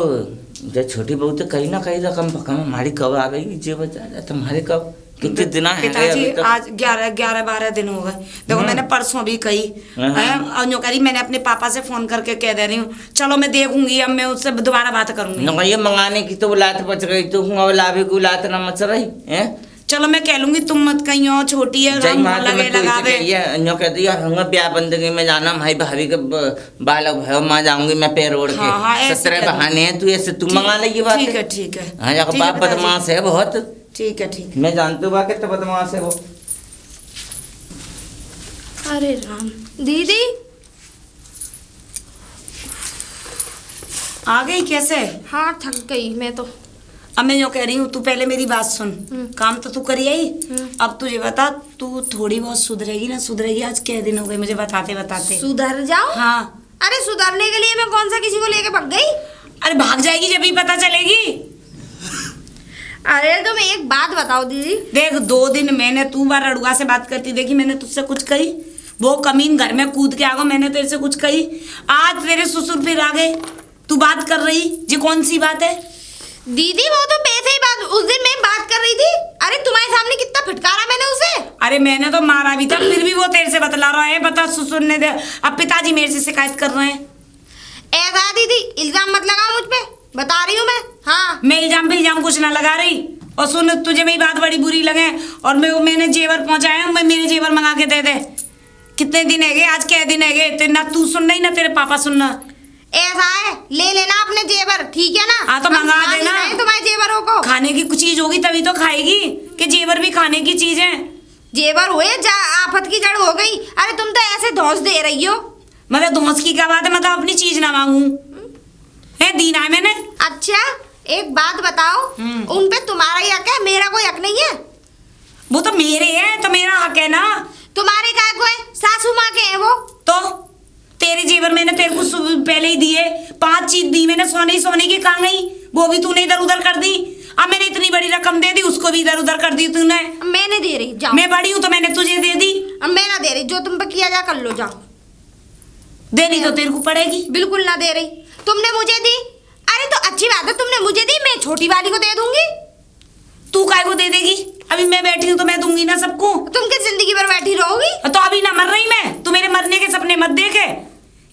जब छोटी बहू तो कहीं ना कहीं रकम पकम हमारी कब आ गई जे बता रहा तुम्हारे कब कितने दिन है पिताजी अभी तक? आज 11-12 दिन हो गए। देखो मैंने परसों भी कही है, और यूं करी, मैंने अपने पापा से फोन करके कह दे रही हूँ चलो मैं देखूंगी, अब मैं उससे दोबारा बात करूंगी। न ये मंगाने की तो वो लात बच गई, तो हूँ लाभे को लात ना मच रही है। चलो मैं कह लूंगी, तुम मत कहीं हो, छोटी है, जय हम माँ तो लगे मैं तो इसे लगावे। कही है, अन्यों कहती है हम ब्याह बंदगी में जाना, भाई भाभी के बालक भयो माँ जाऊंगी मैं पैर ओढ़ के। हाँ, हाँ, ऐसे 17 कर। बहाने हैं, तू ऐसे तू मंगा ले ये बात। ठीक है ठीक है। हाँ, जाकर ठीक है बाप पिताजी। बदमाश है बहुत। ठीक है ठीक है। मैं जानती हूँ बा कितना बदमाश है वो। अरे राम। दीदी आ गई कैसे? हाँ, थक गई मैं तो। अब मैं जो कह रही हूँ, तू पहले मेरी बात सुन। काम तो तू करी आई। अब तुझे बता, तू थोड़ी बहुत सुधरेगी ना? सुधरेगी? आज क्या दिन हो गए मुझे बताते बताते। सुधर जाओ? हाँ। अरे सुधरने के लिए मैं कौन सा किसी को लेके भाग गई? अरे भाग जाएगी जब भी पता चलेगी। अरे तो मैं एक बात बताओ दीदी। देख 2 दिन मैंने तू बार अड़ुआ से बात करती देखी, मैंने तुझसे कुछ कही? वो कमीन घर में कूद के आ गया, मैंने तेरे से कुछ कही? आज तेरे ससुर फिर आ गए, तू बात कर रही जी, कौन सी बात है? दीदी वो तो वैसे ही बात, उस दिन मैं बात कर रही थी। अरे तुम्हारे सामने कितना फटकारा मैंने उसे। अरे मैंने तो मारा भी था, फिर भी वो तेरे से बतला रहा है। बता, ससुर ने दे, अब पिताजी मेरे से शिकायत कर रहे हैं। ऐसा दीदी इल्जाम मत लगाओ मुझ पे, बता रही हूँ मैं। हाँ, मैं इल्जाम कुछ ना लगा रही। और सुन, तुझे मेरी बात बड़ी बुरी लगे और मैंने जेवर पहुंचाया, मैं मेरे जेवर मंगा के दे दे। कितने दिन है गए, आज क्या दिन है गए, ना तू सुन रही ना तेरे पापा सुनना। ऐसा है, ले लेना अपने जेवर, ठीक है ना? हाँ, तो हम मंगा खा नहीं देना। रहे तुम्हारे जेवरों को। खाने की कुछ चीज होगी तभी तो खाएगी, कि जेवर भी खाने की चीज है। जेवर हुए आफत की जड़ हो गई। अरे तुम तो ऐसे धौंस दे रही हो। मतलब धौंस की क्या बात है? मतलब अपनी चीज ना मांगू है? दीना है मैंने। अच्छा एक बात बताओ, उन पे तुम्हारा ही हक है, मेरा कोई हक नहीं है। वो तो मेरे है, तो मेरा हक है ना। तुम्हारे क्या को है? सासू माँ के हैं वो। तो तेरे जेवर मैंने तेरे को पहले ही दिए, 5 चीज दी मैंने सोने की, कहाँ गई? वो भी तूने इधर उधर कर दी। अब मैंने इतनी बड़ी रकम दे दी, उसको भी इधर उधर कर दी तूने। मैं नहीं दे रही, जाओ। मैं बड़ी हूँ तो मैंने तुझे दे दी। अब मैं ना दे रही, जो तुम पे किया जा कर लो, जाओ। देनी तो तेरे को पड़ेगी। बिल्कुल ना दे रही, तुमने मुझे दी। अरे तो अच्छी बात है, तुमने मुझे दी, मैं छोटी वाली को दे दूंगी। तू काय को दे देगी? अभी मैं बैठी हूँ तो मैं दूंगी ना सबको। तुम किस जिंदगी भर बैठी रहोगी? तो अभी ना मर रही मैं, तू मेरे मरने के सपने मत देखे।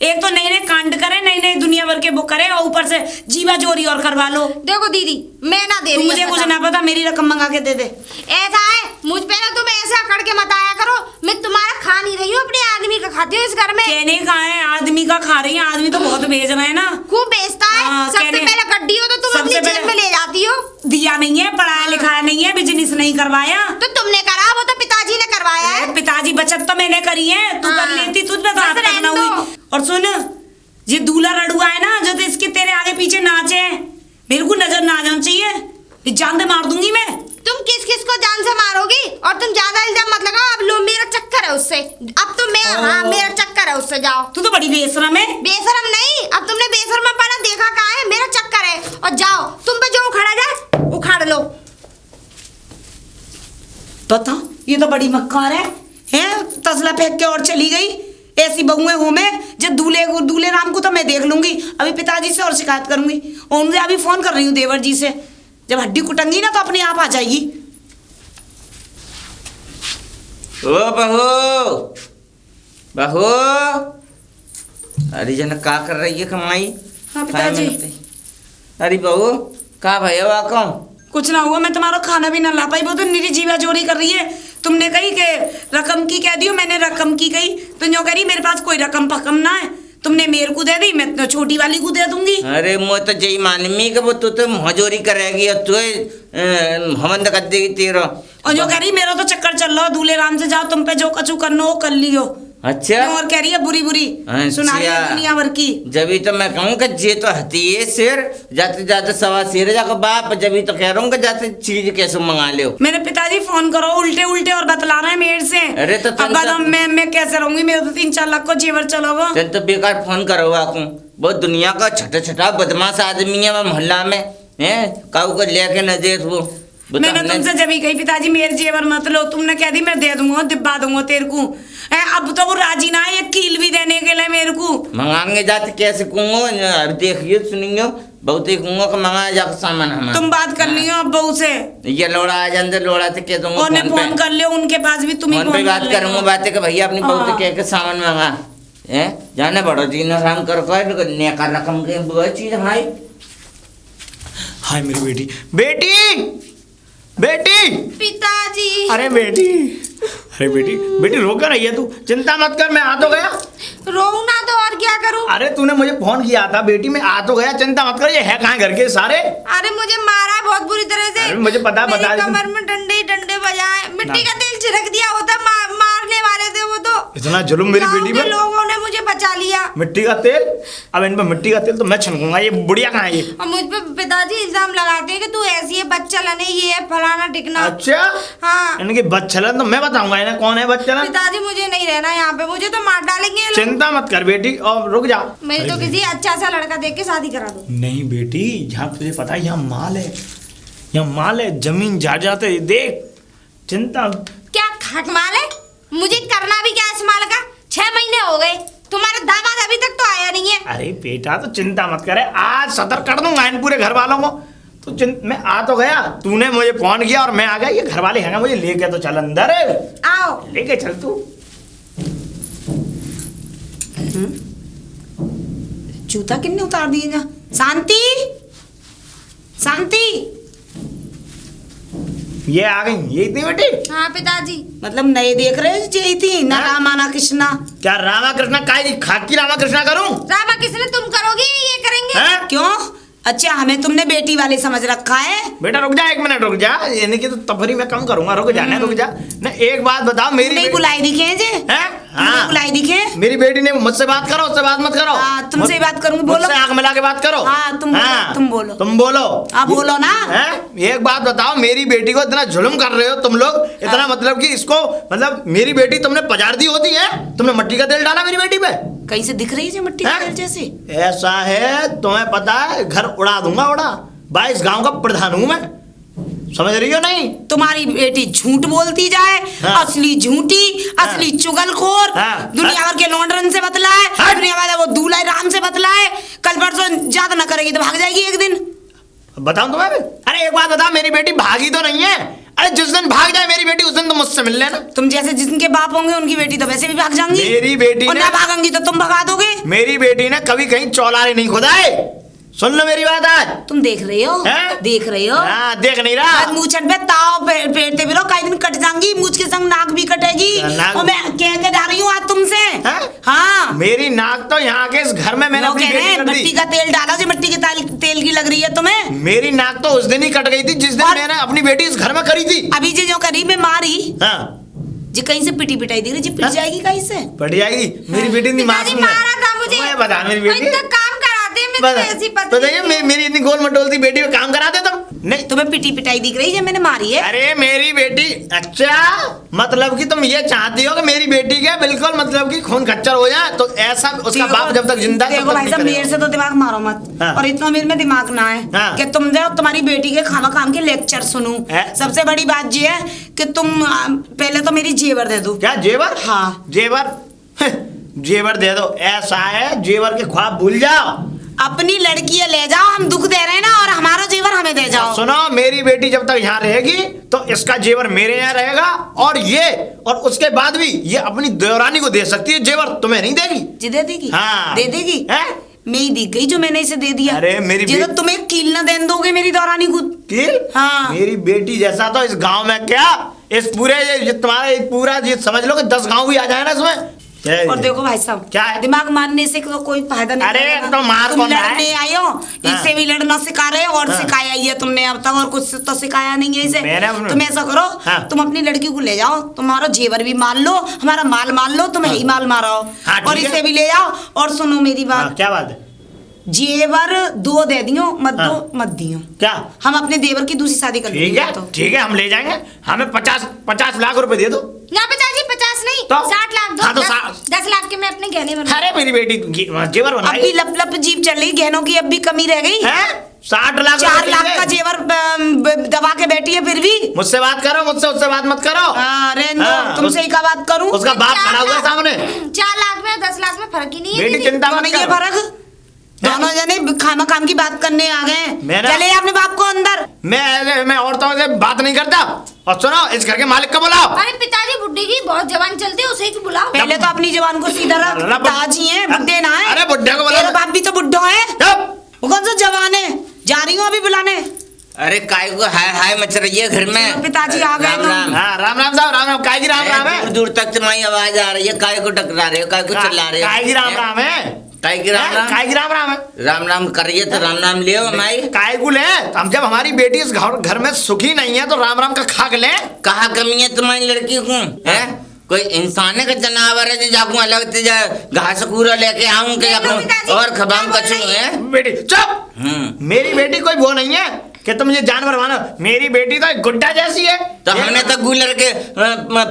एक तो नए नए कांड करे, नई नई दुनिया भर के वो करे, और ऊपर से जीवा चोरी और करवा लो। देखो दीदी, मैं ना दे रही, मुझे कुछ ना पता, मेरी रकम मंगा के दे दे। ऐसा है, मुझ पे ना तुम ऐसा अकड़ के मत आया करो। मैं तुम्हारा खा नहीं रही हूँ, अपने आदमी का खाती हूँ इस घर में। कहने का है आदमी का खा रही है, आदमी तो बहुत बेच रहे हैं ना, खूब बेचता है। सबसे पहले गड्डी हो तो तुम अपनी जेब में ले जाती हो। दिया नहीं है, पढ़ाया लिखाया नहीं है, बिजनेस नहीं करवाया तो तुमने करा, वो तो पिताजी ने करवाया है। पिताजी बचत तो मैंने करी है, तू कर लेती, तुझ में बस रहने हुई। दो। और सुन, ये दूल्हा रड़ुआ है ना, जो तो इसके तेरे आगे पीछे नाचे हैं, मेरे को नजर ना आ जाना चाहिए, ये जान से मार दूंगी मैं। तुम किस किस को जान से मारोगी? और तुम ज्यादा इल्जाम मत लगाओ, अब लो मेरा चक्कर है उससे। अब तो मैं, हाँ मेरा चक्कर है उससे, जाओ। तू तो बड़ी बेशरम है। बेशरम नहीं, अब तुमने बेशरम पना देखा कहाँ है? मेरा चक्कर है, और जाओ, तुम पे जो उखाड़ा जाए उखाड़ लो। बता, ये तो बड़ी मक्कार है तसला फेंक के और चली गई। ऐसी बहुएं हो मैं, जब दूल्हे राम को तो मैं देख लूंगी, अभी पिताजी से और शिकायत करूंगी। और उनसे अभी फोन कर रही हूँ देवर जी से, जब हड्डी कुटंगी ना तो अपने आप आ जाएगी। ओ बहू, बहू, अरे जन का कर रही है कमाई? हाँ पिताजी। अरे बहू, का भैया वाको? कुछ ना हुआ, मैं तुम्हारा खाना भी ना ला पाई, वो तो निरी जीवा चोरी कर रही है। तुमने कही कि रकम की कह दियो, मैंने रकम की कही तो जो करी मेरे पास कोई रकम पकम ना है, तुमने मेरे को दे दी, मैं तो छोटी वाली को दे दूंगी। अरे मैं तो जय मानमी के वो तू मजूरी करेगी और तू हमंद कर देगी तेरा। और जो कह रही मेरा तो चक्कर चल रहा, दूल्हे राम से जाओ, तुम पे जो कछु करना हो कर लियो। अच्छा, और कह रही है बुरी बुरी सुना रही है दुनिया भर की। जभी तो मैं कहूँ कि जे तो हती है शेर, जाते जाते सवा शेर जाकर बाप, जभी तो कह रहा हूँ कि जाते चीज कैसे मंगा ले। मेरे पिताजी फोन करो उल्टे उल्टे और बतला रहे हैं मेरे से। अरे तो अब मैं कैसे रहूंगी, मेरे तो 3-4 लाख को जेवर चलोगा। तो बेकार फोन करो आपको, बहुत दुनिया का छठा छठा बदमाश आदमी है मोहल्ला में, है काऊ को लेके न दे वो। मैंने तुमसे जब ही कही पिताजी मेरे जेवर मत लो, तुमने कह दी मैं दे दूंगा, दिब्बा दूंगा तेरे को। अब तो वो राजी ना है, एक कील भी देने के लिए मेरे को। मंगाएंगे जाते कैसे कहूँगा, अब देखिए सुनियो बहुत ही कहूँगा कि मंगाया जाकर सामान हमारा। तुम बात कर लियो अब बहू से, ये लोड़ा आ जाए लोड़ा तो कह दूंगा, और फोन कर लियो उनके पास भी, तुम्हें फोन पे बात करूंगा, बातें कि भैया अपनी बहू से कह के सामान मंगा है, जाने बड़ो जी ने राम करो का रकम के वो चीज। हाय हाय मेरी बेटी, बेटी बेटी, पिताजी। अरे बेटी, अरे बेटी, बेटी रो कर रही है तू? चिंता मत कर, मैं आ तो गया। रोऊं ना तो और क्या करूं? अरे तूने मुझे फोन किया था बेटी, मैं आ तो गया, चिंता मत कर। ये है कहाँ घर के सारे? अरे मुझे मारा बहुत बुरी तरह से। अरे मुझे पता, मेरी बता कमर में डंडे बजाए, मिट्टी का तेल छिड़क दिया होता, मारने वाले थे वो तो। इतना जुल्म मेरी गाँव बेटी के पे? लोगों ने मुझे बचा लिया। मिट्टी का तेल? अब इन पर मिट्टी का तेल तो मैं छनकूंगा, ये बुढ़िया कहाँ है ये? और मुझ पे पिताजी इल्जाम लगाते हैं कि तू ऐसी है, बच्चलन है, ये है फलाना टिकना। अच्छा, हाँ। इनके बच्चलन तो मैं बताऊंगा इन्हें कौन है बच्चलन। पिताजी मुझे नहीं रहना यहाँ पे, मुझे तो मार डालेंगे ये लोग। चिंता मत कर बेटी, और रुक जा। मेरी तो किसी अच्छा सा लड़का देख के शादी करा दो। नहीं बेटी, यहाँ तुझे पता है यहाँ माल है, यहाँ माल है, जमीन जायदाद है, देख। चिंता क्या खट माल है? मुझे करना भी क्या इस माल का? 6 महीने हो गए, तुम्हारा दामाद अभी तक तो आया नहीं है। अरे बेटा तो चिंता मत करे, आज सतर कर दूंगा इन पूरे घर वालों को। तो मैं आ तो गया, तूने मुझे फोन किया और मैं आ गया, ये घर वाले हैं मुझे लेके तो चल अंदर, आओ लेके चल तू। जूता किन्ने उतार दिए ना? शांति, शांति, ये आ गई, ये इतनी बेटी? हाँ पिताजी। मतलब नए देख रहे हो यही थी ना? रामा ना कृष्णा? क्या रामा कृष्णा काय खाकी रामा कृष्णा करूं? रामा किसने, तुम करोगे ये करेंगे? है? क्यों? अच्छा हमें तुमने बेटी वाले समझ रखा है? बेटा रुक जा, 1 मिनट रुक जा, यानी कि तो तफरी मैं कम करूंगा, रुक जा ना, रुक जा ना। एक बात बताओ, मेरी नहीं बुलाई दिखे जे? हाँ, बुलाई दिखे? मेरी बेटी ने मुझसे बात करो, उससे बात मत करो। हाँ, तुमसे ही बात करूंगी, बोलो। मुझसे आंख मिला के बात करो। हाँ, तुम बोलो, तुम बोलो। तुम बोलो। हाँ बोलो ना। एक बात बताओ, मेरी बेटी को इतना जुल्म कर रहे हो तुम लोग, इतना मतलब कि इसको, मतलब मेरी बेटी तुमने पजार दी होती है, तुमने मट्टी का तेल डाला मेरी बेटी पे। कहीं से दिख रही है जो मिट्टी हैं? के तेल जैसे। ऐसा है, तुम्हें पता है घर उड़ा दूंगा, उड़ा 22 गांव का प्रधान हूं मैं, समझ रही हो नहीं? तुम्हारी बेटी झूठ बोलती जाए, हाँ। असली झूठी, असली चुगलखोर, हाँ। दुनिया भर के लौंडरन से बतलाए, हाँ। दुनिया भर वो दूल्हा राम से बतलाए, कल परसों ज्यादा न करेगी तो भाग जाएगी एक दिन। बताऊं तुम्हें भी? अरे एक बात बता, मेरी बेटी भागी तो नहीं है? अरे जिस दिन भाग जाए मेरी बेटी उस दिन तो मुझसे मिल लेना। तुम जैसे जिनके बाप होंगे उनकी बेटी तो वैसे भी भाग जाएंगी। मेरी बेटी और ने- ना भागेंगी तो तुम भगा दोगे। मेरी बेटी ने कभी कहीं चौलारे नहीं खोदा है, सुन लो मेरी बात आज। तुम देख रहे हो? हैं? देख रहे हो? हाँ, देख नहीं रहा। आज मूछन पे ताव फेरते भी रहो, कई दिन कट जाएंगी, मूछ के संग नाक भी कटेगी। नाक- और मैं कह के जा रही हूँ आज तुमसे। हैं? हाँ, मेरी नाक तो यहाँ के इस घर में मैंने लोग अपनी कह रहे बेटी हैं कर मिट्टी दी। का तेल डाला जो मिट्टी के तेल की लग रही है तुम्हें। मेरी नाक तो उस दिन ही कट गई थी जिस दिन और- मैंने अपनी बेटी इस घर में करी थी। अभी जो करी मैं मारी हाँ, जी, कहीं से पिटी पिटाई दी रही जी, पिट हाँ? जाएगी कहीं से। बढ़ जाएगी मेरी बेटी नहीं पिताजी मासूम है। मारा था मुझे। तुम्हें बता मेरी बेटी इतना काम कराते हैं, मैं तो ऐसी पत्नी बताइए नहीं हूँ। मेरी इतनी गोल मटोलती बेटी को काम करा दे तुम? नहीं। तुम्हें पिटी पिटाई दिख रही है मैंने मारी है। अरे मेरी बेटी, अच्छा मतलब कि तुम ये चाहती हो कि मेरी बेटी के बिल्कुल मतलब कि खून खच्चर हो जाए, तो ऐसा उसका बाप जब तक जिंदा है, तब देखो तक भाई नहीं साहब, करेगा। मेरे से तो दिमाग मारो मत। हाँ। और इतना मेरे में दिमाग ना है हाँ। कि तुम जो तुम्हारी बेटी के खामा काम के लेक्चर सुनूं। है? सबसे बड़ी बात ये है कि तुम पहले तो मेरी जेवर दे दो। क्या जेवर? हाँ। जेवर जेवर दे दो। ऐसा है, जेवर के ख्वाब भूल जाओ। अपनी लड़की है ले जाओ, हम दुख दे रहे हैं ना, और हमारा जेवर हमें दे जाओ। सुनो, मेरी बेटी जब तक यहाँ रहेगी तो इसका जेवर मेरे यहाँ रहेगा, और उसके बाद भी ये अपनी देवरानी को दे सकती है जेवर, तुम्हें नहीं देगी। जी दे देगी। हाँ। दे देगी। हैं? मैं ही दी गई जो मैंने इसे दे दिया। अरे मेरी जी तो बेटी- तुम्हें कील न देन दोगे मेरी दौरानी को। कील? हाँ। मेरी बेटी जैसा तो इस गांव में क्या, इस पूरे ये तुम्हारा एक पूरा ये समझ लो कि 10 गांव भी आ जाए ना इसमें। और देखो भाई साहब, क्या है? दिमाग मारने से तो कोई फायदा नहीं। अरे पड़ेगा। तो मार तुम कौन रहा है? लड़ने आए हो, इससे भी लड़ना सिखा रहे हो, और हाँ। सिखाया ही है तुमने अब तक, और कुछ तो सिखाया नहीं है इसे। मैंने- तुम ऐसा करो, हाँ। तुम अपनी लड़की को ले जाओ, तुम्हारा जेवर भी मान लो, हमारा माल मान लो, तुम ही माल मारो, हाँ, ठीक और है। इसे भी ले जाओ। और सुनो मेरी हाँ, बात, क्या बात है? जेवर 2 दे दियो, मत दो हाँ। मत दियो। क्या? हम अपने देवर की दूसरी शादी कर ठीक लेंगे है, तो। ठीक है, हम ले जाएंगे। हमें 50 लाख रुपए दे दो। ना पिताजी 50 नहीं, तो? 60 लाख दो। हाँ, तो 10 लाख के मैं अपने गहने बनवा। अरे मेरी बेटी जेवर अब बनाई भी लप लप जीप चल रही, गहनों की अब भी कमी रह गई। है। 60 लाख 4 रुपए लाख चाहिए। का जेवर दबा के बैठी है फिर भी। मुझसे बात करो, मुझसे उससे बात मत करो। अरे हाँ, तुमसे ही का बात करूं। उसका बाप खड़ा हुआ है सामने। 4 लाख में और 10 लाख में फर्क ही नहीं है बेटी दीदी। चिंता मत दोनों ये कर। फर्क, दोनों जने खामा काम की बात करने आ गए। मेरा- चले अपने बाप को अंदर। मैं औरतों से बात नहीं करता। और सुनो, इस घर के मालिक को बुलाओ। अरे पिताजी बुड्ढी की बहुत जवान चलती है, उसे ही बुलाओ। पहले तो अपनी जवान को सीधा रख, अरे बुढ़- ताजी है, बुड्ढे ना है। अरे बुड्ढे को बुलाओ। तेरा बाप भी तो बुड्ढो है, चुप। वो कौन सा जवान है। जा रही हूँ अभी बुलाने। अरे काय को हाय हाय मच रही है घर में। चलो, पिताजी आ गए राम तो। राम। हाँ, राम राम साहब, राम राम। काय की राम राम दूर है? दूर तक तुम्हारी आवाज आ रही है, काय को टकरा रहे हो, काय को चिल्ला रहे हो? काय की राम राम है? काय की राम राम? काय की राम राम है? राम राम करिए तो राम राम लियो हमारी। काय को ले? हम जब हमारी बेटी इस घर में सुखी नहीं है तो राम राम का खाक ले। कहा कमी है तुम्हारी लड़की को? है कोई इंसान है का जनावर है जो जाकू अलग से घास कूड़ा लेके आऊं के पिताजी, और खबाम क्या कछू बोल रही है? बेटी चुप। मेरी बेटी कोई वो नहीं है कि तुम ये जानवर मानो। मेरी बेटी तो एक गुड्डा जैसी है। तो हमने तो गूलर के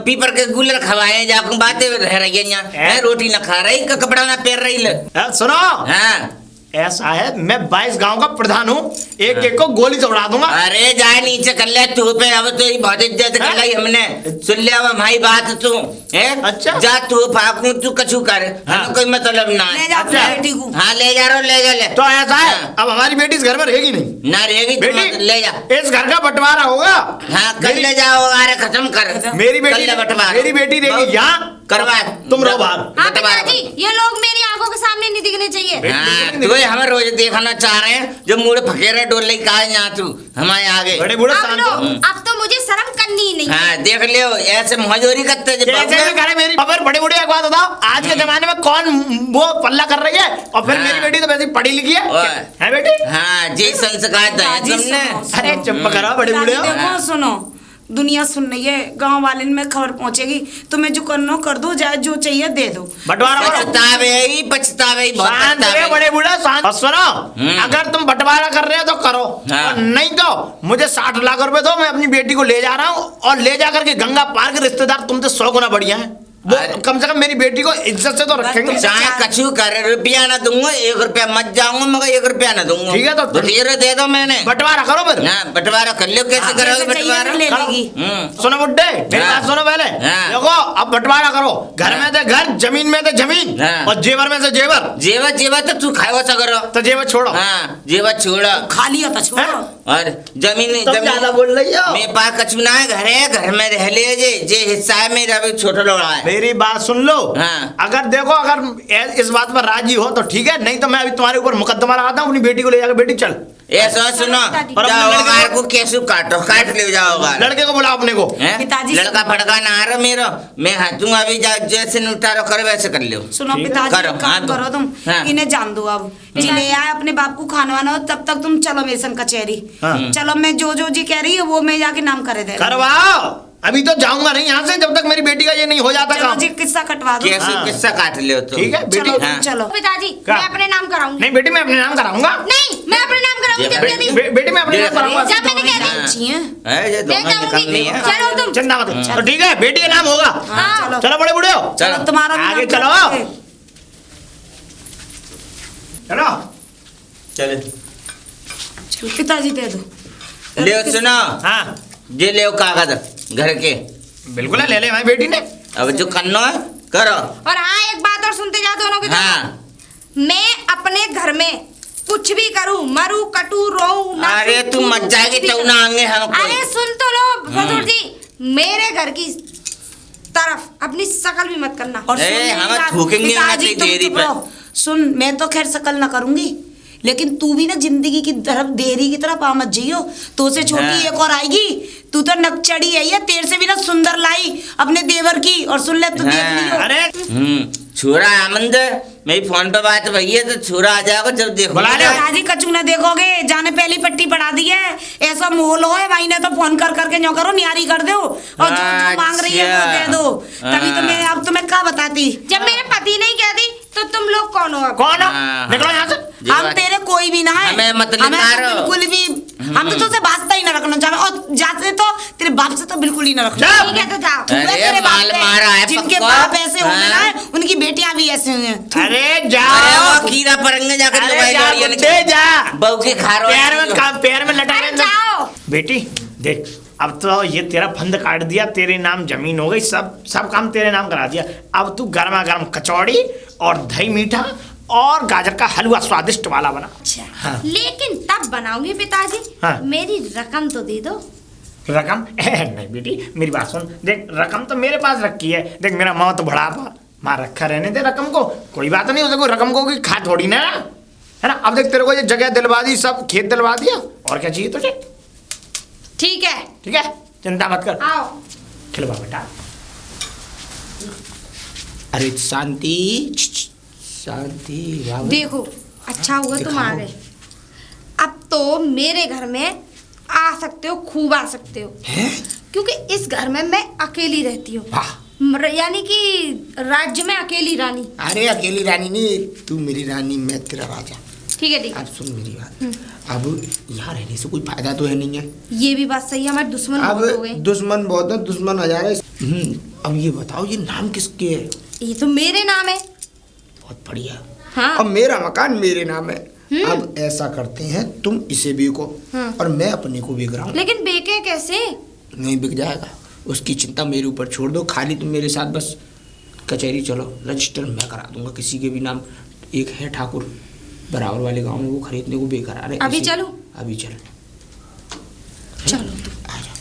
पीपर के गूलर खवाए जाकू बातें रह रही है यहाँ हैं? रोटी न खा रही का कपड़ा न पहन रही ले। सुनो, हाँ ऐसा है, मैं 22 गांव का प्रधान हूँ, एक एक को गोली से उड़ा दूंगा। अरे जाए नीचे कर ले तू पे, अब तो बहुत इज्जत कर ली हमने। सुन ले अब हमारी बात तू है। अच्छा। जा तू फाकू तू कछु कर, हमें कोई मतलब ना ले है। जा अपनी बेटी को। हाँ ले जा रहा ले जा ले। तो ऐसा है, हाँ। अब हमारी बेटी इस घर में रहेगी नहीं। ना रहेगी तो मत ले जा। बेटी, इस घर का बंटवारा होगा। हाँ कल ले जाओ, अरे खत्म कर। मेरी कल बेटी ले बंटवारा। मेरी बेटी रहेगी यहाँ, करवा। तुम रहो बाहर। हाँ बंटवारा। पिताजी, ये लोग मेरी आंखों के सामने नहीं दिखने चाहिए। हाँ तो ये हमें रोज देखना चाह रहे हैं, जो मुड़ फकेरे डोल ले कहा यहाँ तू हमारे आगे। बड़े बूढ़े अब शांत लो, हो। अब तो मुझे शर्म करनी ही नहीं। हाँ देख लियो ऐसे मजूरी करते जब कैसे भी करे मेरी खबर। बड़े बूढ़े एक बात बताओ, आज के जमाने में कौन वो पल्ला कर रही है? और फिर हाँ। मेरी बेटी तो वैसे पढ़ी लिखी है। ओए। है बेटी? हाँ जी संस्कार है पिताजी तुमने। सुनो, अरे चुप करो बड़े बूढ़े हो। देखो सुनो, दुनिया सुन रही है, गांव वाले में खबर पहुंचेगी। तुम्हें जो करना कर दो, जाए जो चाहिए दे दो। बंटवारा करो। पछतावे ही बहुत शांत रहे पछतावे। बड़े बूढ़े, शांत। और सुनो, अगर तुम बंटवारा कर रहे हो तो करो, हाँ। और नहीं तो मुझे 60 लाख रुपए दो, मैं अपनी बेटी को ले जा रहा हूँ, और ले जा करके गंगा पार के रिश्तेदार तुमसे 100 गुना बढ़िया है। वो अरे। कम से कम मेरी बेटी को इज्जत से तो रखेंगे। चाहे कछु कर रुपया ना दूंगा, 1 रुपया मत जाऊंगा, मगर 1 रुपया ना दूंगा। ठीक है, तो बतेरे दे दो मैंने। बंटवारा करो फिर। हाँ, बंटवारा कर लो। कैसे करोगे जैसे चाहिए बंटवारा? ले करो। लेगी। सुनो बुड्ढे, मेरी हाँ। बात सुनो पहले। हाँ। देखो अब बंटवारा करो, घर में थे घर, जमीन में थे जमीन, हाँ। और जेवर में से जेवर। जेवर जेवर तो तू खाओ सगरो। तो जेवर छोड़ो। हाँ, जेवर छोड़ो। खा लिया था, छोड़ो। हैं? और जमीन तुम ज्यादा बोल रही हो। मेरे पास कछु ना है, घर में रह ले जे हिस्सा है मेरा भी छोटा लोड़ा है। मेरी बात सुन लो। हाँ। अगर देखो, अगर इस बात पर राजी हो तो ठीक है, नहीं तो मैं अभी तुम्हारे ऊपर मुकदमा लगाता हूँ, अपनी बेटी को ले जाकर, बेटी चल। ऐसा सुनो, और अपने जाओ लड़के गार को- को कैसे काट ले जाओगा। लड़के को बुलाओ अपने को। हैं? पिताजी से- लड़का फड़का ना आ रहा मेरा, मैं हूँ अभी जैसे उतारो कर वैसे कर लो। सुनो ठीक है। पिताजी, करो, एक काम हाँ, करो तुम, हाँ। इन्हें जान दो अब। जी ले आए अपने बाप को खाना वाना, तब तक तुम चलो मेरे संग कचहरी। हाँ। चलो, मैं जो जो जी कह रही है वो मैं जाके नाम करे दे। करवाओ, अभी तो जाऊंगा नहीं यहाँ से जब तक मेरी बेटी का ये नहीं हो जाता चलो काम। जी, किस्सा कटवा दो। कैसे हाँ। किस्सा काट ले तो? ठीक है बेटी। चलो हाँ। तुम चलो। पिताजी क्या? मैं अपने नाम कराऊंगी। नहीं बेटी, मैं अपने नाम कराऊंगा। नहीं, मैं अपने नाम कराऊंगी। जब कह दी बेटी मैं अपने नाम कराऊंगा। जब मैंने कह दी अच्छी हैं। ये मैं दोनों निकलनी है। चलो तुम। चिंता मत करो। तो ठीक है, बेटी का नाम होगा। हाँ, चलो चलो बड़े बूढ़े हो, चलो तुम्हारा भी आगे नाम चलो। कराओगे। चलो। चले चलो, पिताजी दे दो। ले सुनो, हाँ जे ले कागज घर के। बिल्कुल है, ले ले हमारी बेटी ने। अब जो करना है करो। और हाँ, एक बात और सुनते जाओ दोनों की दोनों। हाँ। मैं अपने घर में कुछ भी करूं, मरू कटू रोऊं ना, अरे तू मत जाएगी तो ना आएंगे हम कोई। अरे सुन तो लो ससुर जी, मेरे घर की तरफ अपनी शकल भी मत करना। और ए, सुन मेरी हम बात, थूकेंगे पिताजी ना तुम देरी चुप पे। रहो। सुन, मैं तो खैर शकल ना करूंगी, लेकिन तू भी ना जिंदगी की तरफ, देरी की तरफ आ मत जाइयो। तो से छोटी हाँ। एक और आएगी, तू तो नकचड़ी है ये, तेरे से भी ना सुंदर लाई अपने देवर की। और सुन ले, तू देख हाँ। लियो। अरे छुरा आमंद, मेरी फोन पे बात भई है तो छुरा आ जाएगा जब देखो। बुला ले। पिताजी कचू ना देखोगे, जाने पहली पट्टी पड़ा दी है। ऐसा माहौल हो है भाई ने तो फोन कर करके न्यों करो, न्यारी कर दो, और जो जो मांग रही है वो दे दो। तभी तो मैं, अब तो मैं क्या बताती। जब मेरे पति नहीं कहती तो तुम लोग कौन हो अब? कौन हो? हाँ। निकलो यहाँ से। हम तेरे कोई भी ना है, हमें मत हमें निकारो। तो बिल्कुल भी, हम तो तुझसे वास्ता ही ना रखना चाहे, और जाते तो तेरे बाप से तो बिल्कुल ही ना रखना। जा। ठीक है तो जाओ। तू है अरे तेरे बाप माल पे, मारा है जिनके पक्का। बाप ऐसे होंगे ना, हाँ। उनकी बेटियां भी ऐसे हुई हैं। अरे अरे जाओ। वो कीड़ा परंगे जाकर अरे दवाई जा लोड़िया बुड्ढे, जा। बहू के खारो पैर में लटा अरे ले। जाओ। बेटी देख, अब तो ये तेरा फंद काट दिया, तेरे नाम जमीन हो गई, सब काम तेरे नाम करा दिया। अब तू गर्मा गर्म कचौड़ी और दही मीठा और गाजर का हलवा स्वादिष्ट वाला बना। अच्छा, हाँ। लेकिन तब बनाऊंगी पिताजी। हाँ। मेरी रकम तो दे दो। रकम नहीं बेटी, मेरी बात सुन। देख, रकम तो मेरे पास रखी है। देख, मेरा माँ तो बढ़ापा, माँ रखा रहने दे रकम को, कोई बात नहीं। उसे कोई रकम को कोई खा थोड़ी ना, है ना। अब देख, तेरे को ये जगह दिलवा दी, सब खेत दिलवा दिया, और क्या चाहिए तुझे? ठीक है, ठीक है, चिंता मत कर। आओ। खिलवा बेटा। अरे शांति, शांति बाबू। देखो, अच्छा हुआ तुम आ गए। अब तो मेरे घर में आ सकते हो, खूब आ सकते हो, हैं? क्योंकि इस घर में मैं अकेली रहती हूँ। वाह। यानी कि राज्य में अकेली रानी। अरे अकेली रानी नहीं, तू मेरी रानी, मैं तेरा राजा। ठीक है, ठीक है। अब सुन मेरी बात, अब यहाँ रहने से कोई फायदा तो है नहीं है। ये भी बात सही है, हमारे दुश्मन अब बहुत हो गए। दुश्मन बहुत है, दुश्मन हजार है। अब ये बताओ, ये नाम किसके है? ये तो मेरे नाम है। बहुत बढ़िया। हाँ। अब मेरा मकान मेरे नाम है। अब ऐसा करते हैं, तुम इसे बेचो और मैं अपने को बेच रहा हूँ। लेकिन बेके कैसे? नहीं बिक जाएगा, उसकी चिंता मेरे ऊपर छोड़ दो। खाली तुम मेरे साथ बस कचहरी चलो, रजिस्टर मैं करा दूंगा किसी के भी नाम। एक है ठाकुर बराबर वाले गांव में, वो खरीदने को बेकरार है। अभी ऐसे- चलूं? अभी चल। चलो तो। आ जा।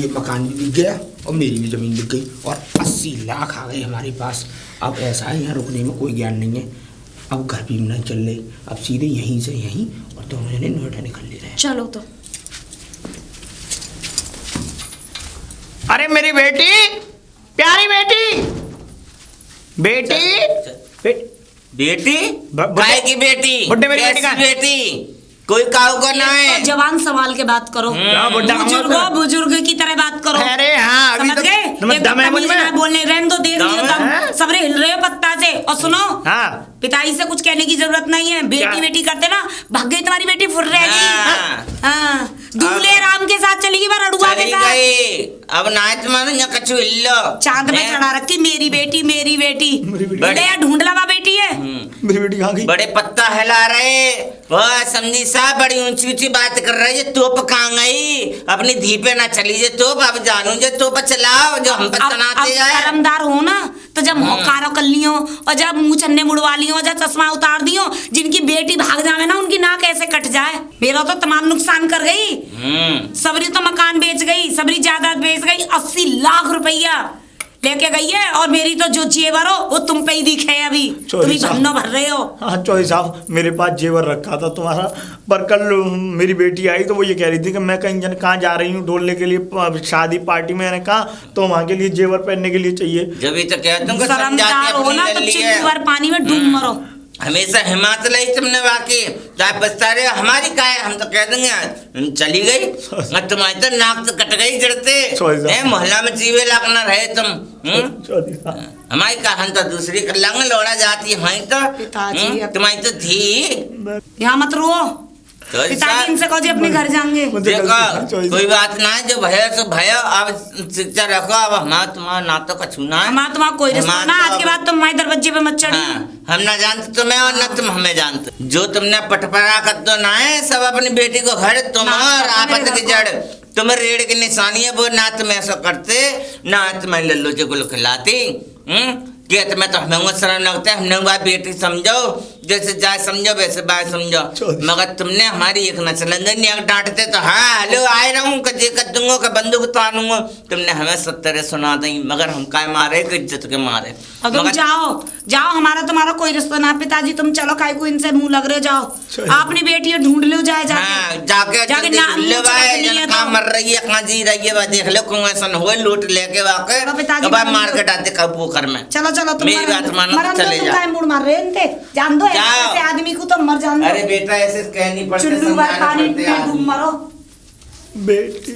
ये मकान भी बिक गया और मेरी भी जमीन बिक गई और 80 लाख आ गए हमारे पास। अब ऐसा है, यहाँ रुकने में कोई ज्ञान नहीं है। अब घर भी नहीं चल रहे, अब सीधे यहीं से यहीं, और दोनों जने नोएडा निकल ले रहे हैं। चलो तो। अरे मेरी बेटी, प्यारी बेटी, बेटी, बेटी ब- काय की बेटी? बुड्ढे मेरी बेटी कैसी का है? बेटी? कोई काऊ का ना है। तो जवान सवाल के बात करो, क्या बुड्ढा हम बुजुर्ग लोग? बुजुर्ग की तरह बात करो। अरे हाँ, अभी समझ तो गए? तुम्हें एकदम दम है मुझ तमीज में? ना बोलने, रहने दो, देख दम लियो है? तुम सबरे हिल रहे हो पत्ता से। और सुनो, हाँ। पिताजी से कुछ कहने की जरूरत नहीं है। बेटी क्या? बेटी करते ना, भाग गई तुम्हारी बेटी, फुर रहेगी। हाँ। हाँ, दूल्हे राम के साथ चलेगी, बार अड़ुआ के मेरे साथ गई अब ना तुम्हारे यहाँ कछु इल्लो चांद में हैं? चढ़ा रखी मेरी बेटी मेरी बेटी मेरी बेटी। बड़े यार ढूंढ लवा बेटी है मेरी बेटी कहाँ गई? बड़े पत्ता हिला रहे वह समझी साहब बड़ी ऊंची ऊंची बात कर रहे है तोप कहाँ गई अपनी धी पे ना चली जे तोप अब जानू जे तोप चलाओ जो हम पर चलाते जाए शर्मदार हो ना तो जब मोकारो कर लियो और जब मुंह चन्ने मुड़वा लियो और जब चश्मा उतार दियो जिनकी बेटी भाग जावे ना उनकी नाक ऐसे कट जाए मेरा तो तमाम नुकसान कर गई सबरी तो मकान बेच गई सबरी जायदाद बेच गई 80 लाख रुपया लेके गई है और मेरी तो जो जेवर हो वो तुम पे ही दिखे है अभी तुम ही धन्नो भर रहे हो। हाँ चौधरी साहब मेरे पास जेवर रखा था तुम्हारा पर कल मेरी बेटी आई तो वो ये कह रही थी कि मैं कहीं कहाँ जा रही हूँ ढोलने के लिए शादी पार्टी में। मैंने कहा तो वहाँ के लिए जेवर पहनने के लिए चाहिए। जब भी तो कहता हूँ शर्मदार हो ना तो चिल्ली पानी में डूब मरो। हमेशा हिमाचल ही तुमने वाकई चाहे पछता रहे हमारी का है हम तो कह देंगे चली गई तुम्हारी तो नाक तो कट गई जड़ते मोहल्ला में जीवे लगना रहे तुम हमारी का हम तो दूसरी कर लंग लोड़ा जाती है हमारी तो तुम्हारी तो थी यहाँ मत रो पिताजी इनसे कहो जी अपने घर जाएंगे। देखो कोई बात ना है जो भय सो भय अब शिक्षा रखो अब हमारा तुम्हारा ना तो कछु ना है हमारा तुम्हारा कोई रिश्ता ना आज के बाद तुम हमारे दरवाजे पे मत चढ़ी। हम ना जानते तुम्हें और ना तुम हमें जानते जो तुमने पटपरा कर दो ना है सब अपनी बेटी को घर तुम और आपत की जड़ तुम्हें रेड़ की निशानी है वो ना तुम ऐसा करते ना तुम्हें लल्लू जी को खिलाती कि तुम्हें तो हमें शर्म लगता है हमने बात बेटी समझो जैसे जाए समझो वैसे बात समझो मगर तुमने हमारी एक न चलेंगे नहीं डांटते तो हाँ हेलो आए रहूँ कजे कर दूंगा का बंदूक उतारूंगा तुमने हमें सत्तरे सुना दी मगर हम काय मारे कि इज्जत के मारे। तुम जाओ जाओ हमारा तुम्हारा कोई रिश्ता ना पिताजी तुम चलो काय को इनसे मुंह लग रहे जाओ अपनी बेटी ढूंढ लो जाए जाके कहाँ मर रही है कहाँ जी रही है देख लो कौन ऐसा हो लूट लेके वाके मार्केट आते कब पोखर में चलो चलो तुम मेरी बात मानो चले जाओ मुड़ मार रहे थे जान दो ऐसे आदमी को तो मर जान दो। अरे बेटा ऐसे कहनी पड़ती चुल्लू पानी में डूब मरो बेटी